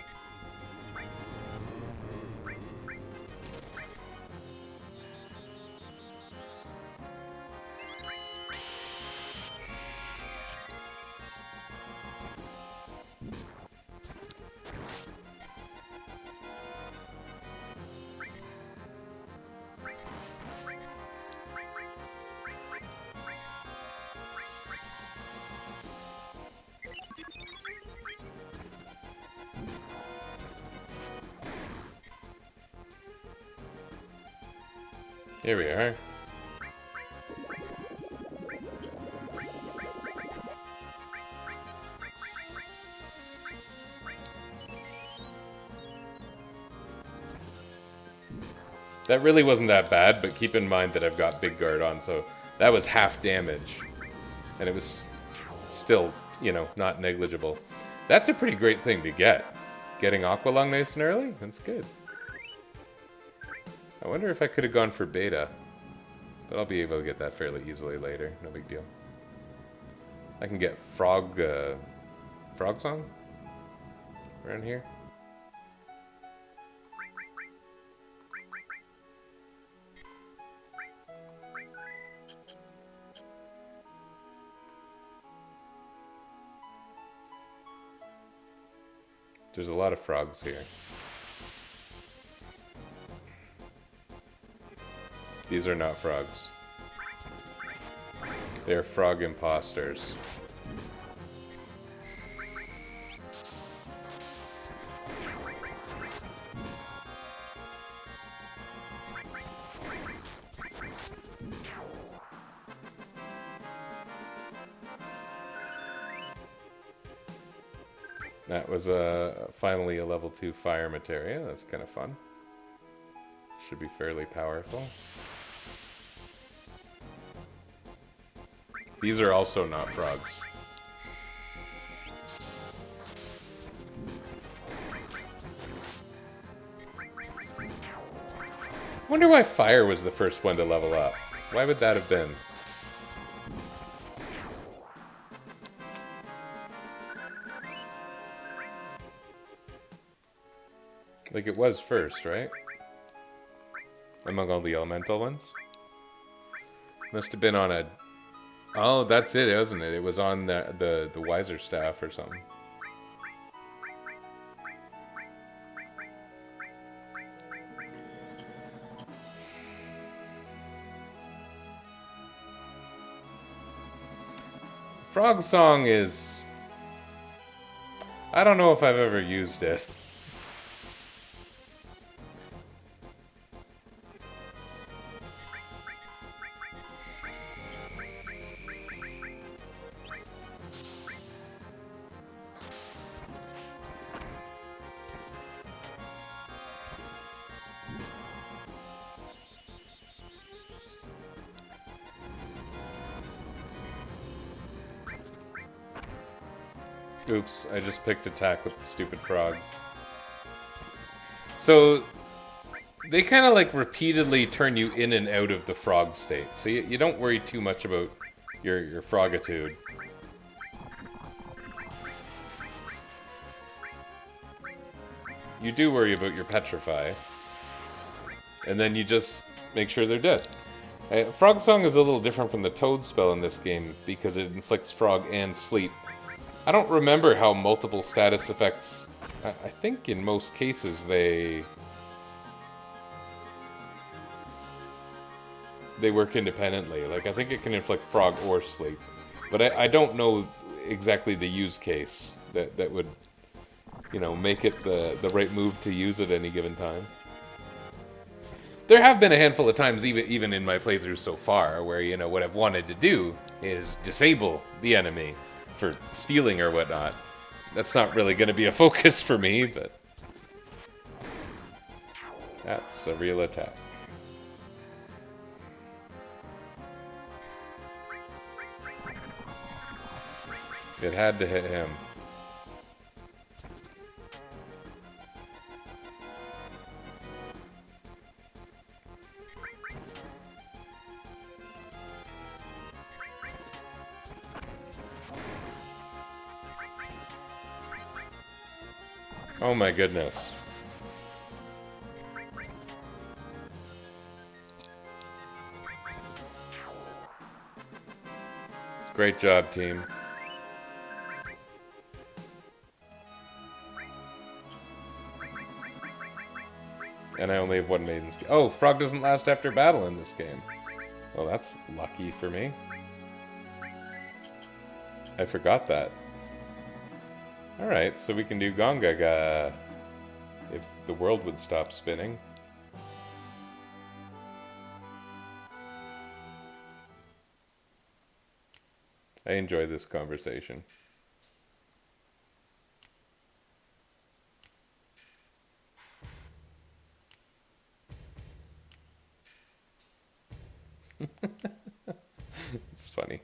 Here we are. That really wasn't that bad, but keep in mind that I've got big guard on, so that was half damage. And it was still, you know, not negligible. That's a pretty great thing to get. Getting Aqualung nice and early? That's good. I wonder if I could have gone for beta. But I'll be able to get that fairly easily later. No big deal. I can get Frog Song? Around here? There's a lot of frogs here. These are not frogs. They are frog imposters. That was finally a level 2 fire materia. That's kind of fun. Should be fairly powerful. These are also not frogs. Wonder why fire was the first one to level up. Why would that have been? Like it was first, right? Among all the elemental ones? Must have been on a... Oh, that's it, isn't it? It was on the Wiser Staff or something. Frog Song is... I don't know if I've ever used it. Oops, I just picked attack with the stupid frog. So, they kind of like repeatedly turn you in and out of the frog state. So you don't worry too much about your frogitude. You do worry about your petrify. And then you just make sure they're dead. Frog Song is a little different from the Toad spell in this game because it inflicts frog and sleep. I don't remember how multiple status effects... I think in most cases they work independently. Like, I think it can inflict frog or sleep. But I don't know exactly the use case that would, you know, make it the right move to use at any given time. There have been a handful of times, even in my playthrough so far, where, you know, what I've wanted to do is disable the enemy for stealing or whatnot. That's not really going to be a focus for me, but that's a real attack. It had to hit him. Oh my goodness. Great job, team. And I only have one maiden skill. Oh, frog doesn't last after battle in this game. Well, that's lucky for me. I forgot that. Alright, so we can do Gongaga if the world would stop spinning. I enjoy this conversation. It's funny.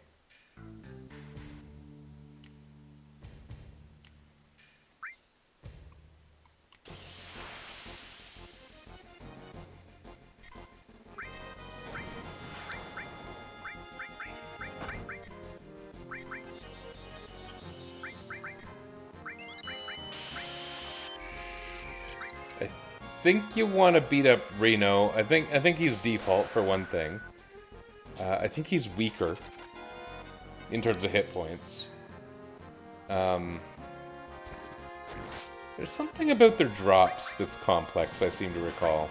I think you want to beat up Reno. I think he's default for one thing. I think he's weaker in terms of hit points. There's something about their drops that's complex, I seem to recall.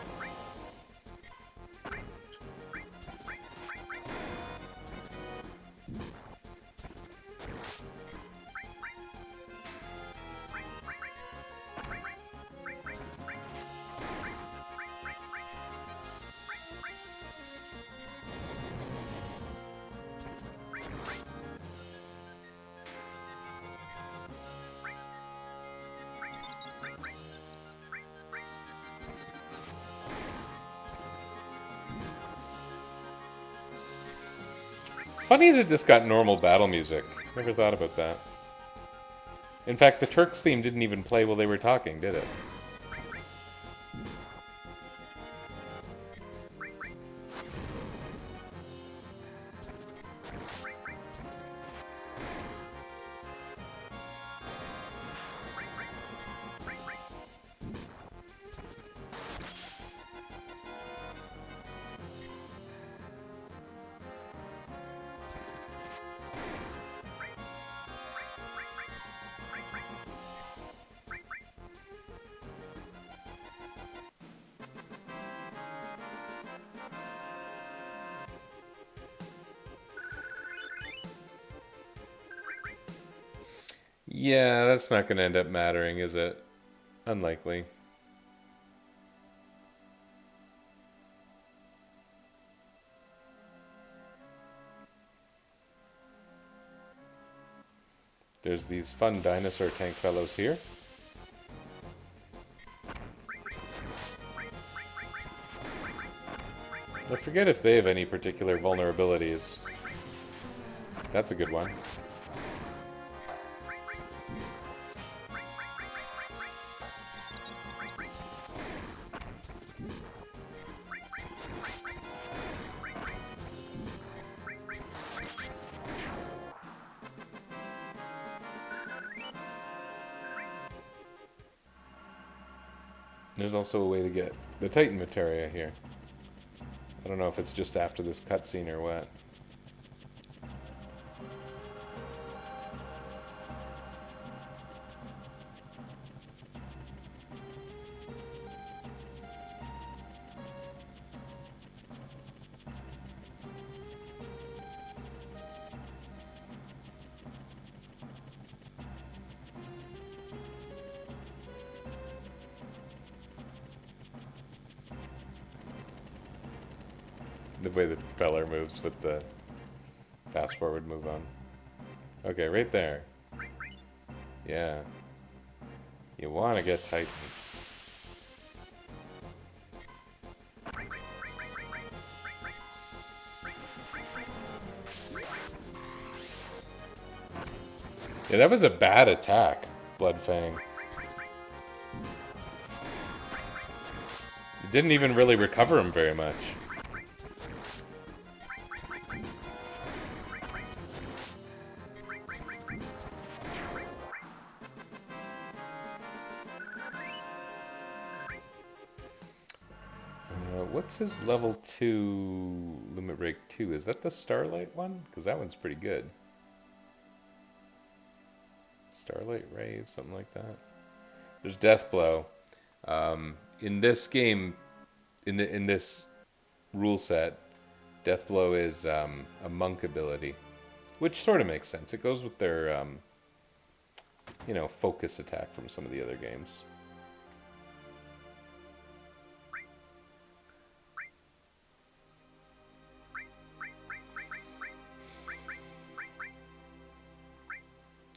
Funny that this got normal battle music. Never thought about that. In fact, the Turks theme didn't even play while they were talking, did it? Yeah, that's not going to end up mattering, is it? Unlikely. There's these fun dinosaur tank fellows here. I forget if they have any particular vulnerabilities. That's a good one. There's also a way to get the Titan Materia here. I don't know if it's just after this cutscene or what. The way the propeller moves with the fast forward move on. Okay, right there. Yeah. You want to get Titan. Yeah, that was a bad attack, Bloodfang. It didn't even really recover him very much. What's his level 2 limit break 2? Is that the Starlight one? Because that one's pretty good. Starlight Rave, something like that. There's Death Blow. In this game, in this rule set, Death Blow is a monk ability, which sort of makes sense. It goes with their, you know, focus attack from some of the other games.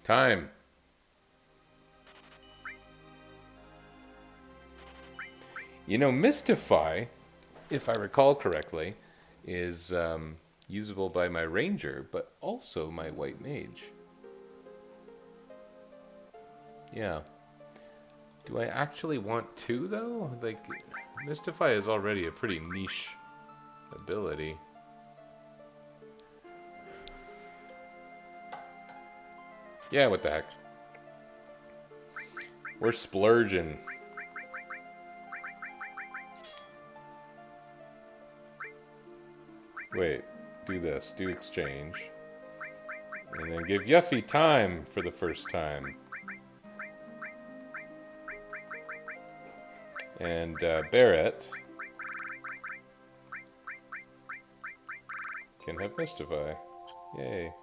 Time. You know, Mystify, if I recall correctly, is usable by my Ranger, but also my White Mage. Yeah. Do I actually want two, though? Like, Mystify is already a pretty niche ability. Yeah, what the heck. We're splurging. Wait, do this. Do exchange. And then give Yuffie time for the first time. And Barrett can have Mystify. Yay.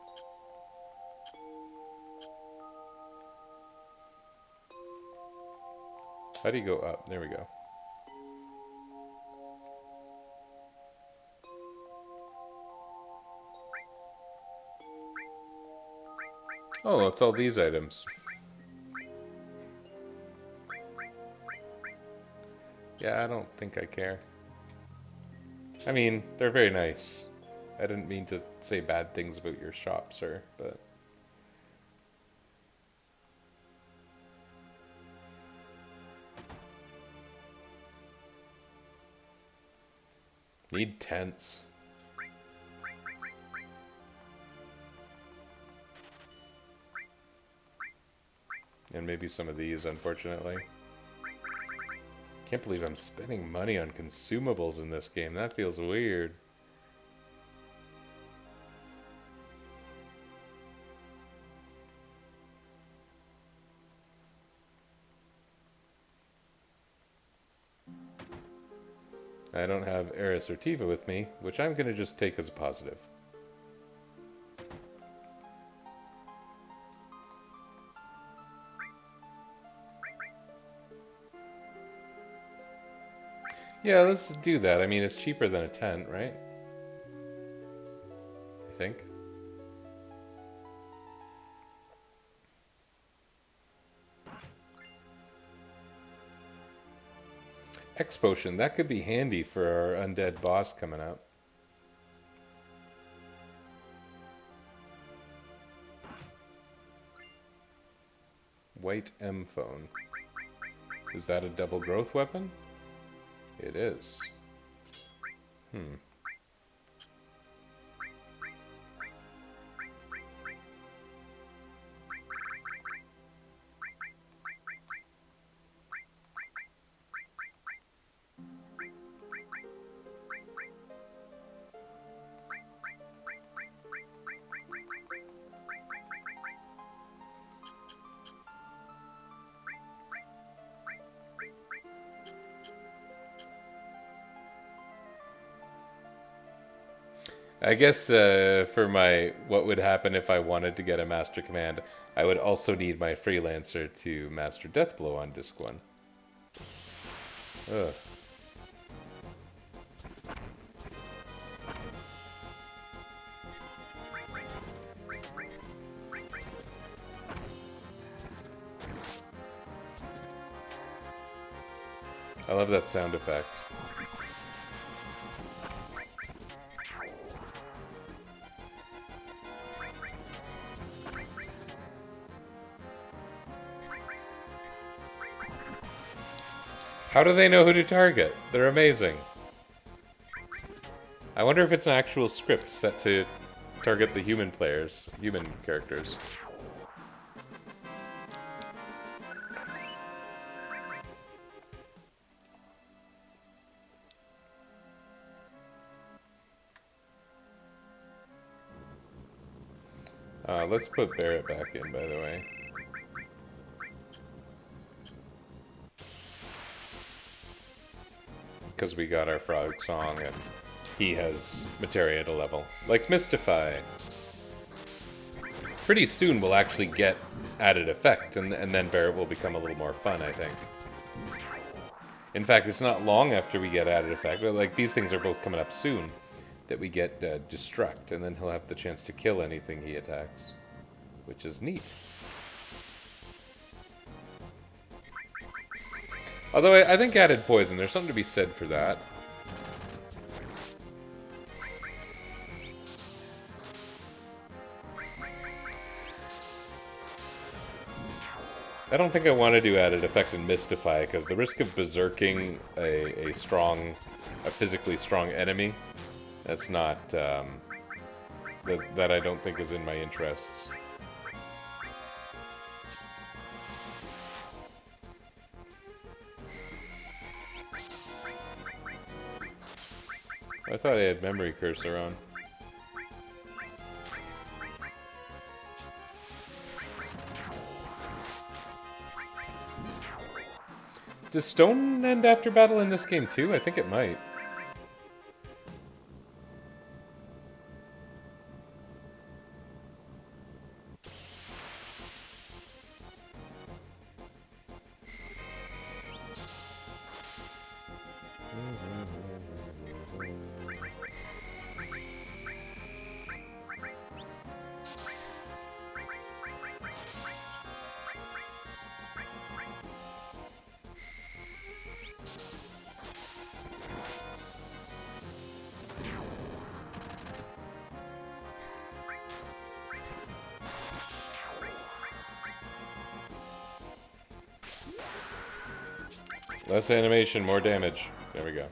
How do you go up? There we go. Oh, it's all these items. Yeah, I don't think I care. I mean, they're very nice. I didn't mean to say bad things about your shop, sir, but... Need tents. And maybe some of these, unfortunately. Can't believe I'm spending money on consumables in this game. That feels weird. I don't have Eris or Tiva with me, which I'm going to just take as a positive. Yeah, let's do that. I mean, it's cheaper than a tent, right? I think. X potion, that could be handy for our undead boss coming up. White M phone. Is that a double growth weapon? It is. I guess for my what would happen if I wanted to get a Master Command, I would also need my Freelancer to Master Deathblow on Disc 1. Ugh. I love that sound effect. How do they know who to target? They're amazing. I wonder if it's an actual script set to target the human players, human characters. Let's put Barrett back in, by the way. Because we got our frog song and he has Materia to level. Like Mystify. Pretty soon we'll actually get added effect and then Barrett will become a little more fun, I think. In fact, it's not long after we get added effect. Like, these things are both coming up soon. That we get Destruct, and then he'll have the chance to kill anything he attacks. Which is neat. Although I think added poison, there's something to be said for that. I don't think I want to do added effect in Mystify, because the risk of berserking a physically strong enemy, that's not, that I don't think is in my interests. I thought I had memory cursor on. Does stone end after battle in this game too? I think it might. Less animation, more damage. There we go.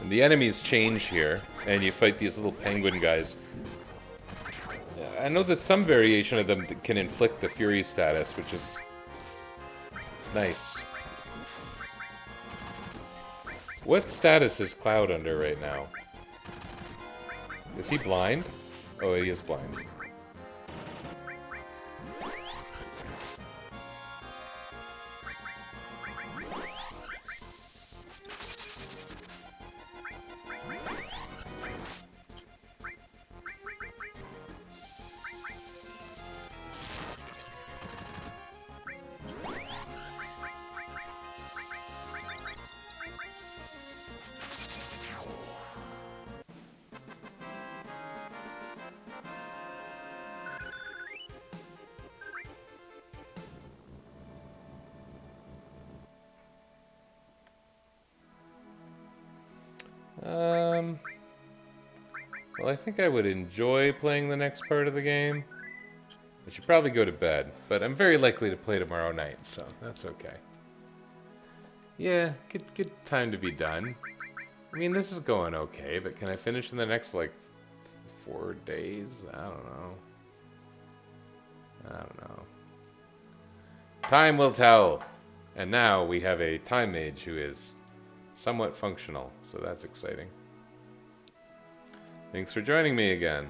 And the enemies change here, and you fight these little penguin guys. I know that some variation of them can inflict the Fury status, which is nice. What status is Cloud under right now? Is he blind? Oh, he is blind. Well, I think I would enjoy playing the next part of the game. I should probably go to bed, but I'm very likely to play tomorrow night, so that's okay. Yeah, good time to be done. I mean, this is going okay, but can I finish in the next, like, 4 days? I don't know. Time will tell. And now we have a time mage who is somewhat functional, so that's exciting. Thanks for joining me again.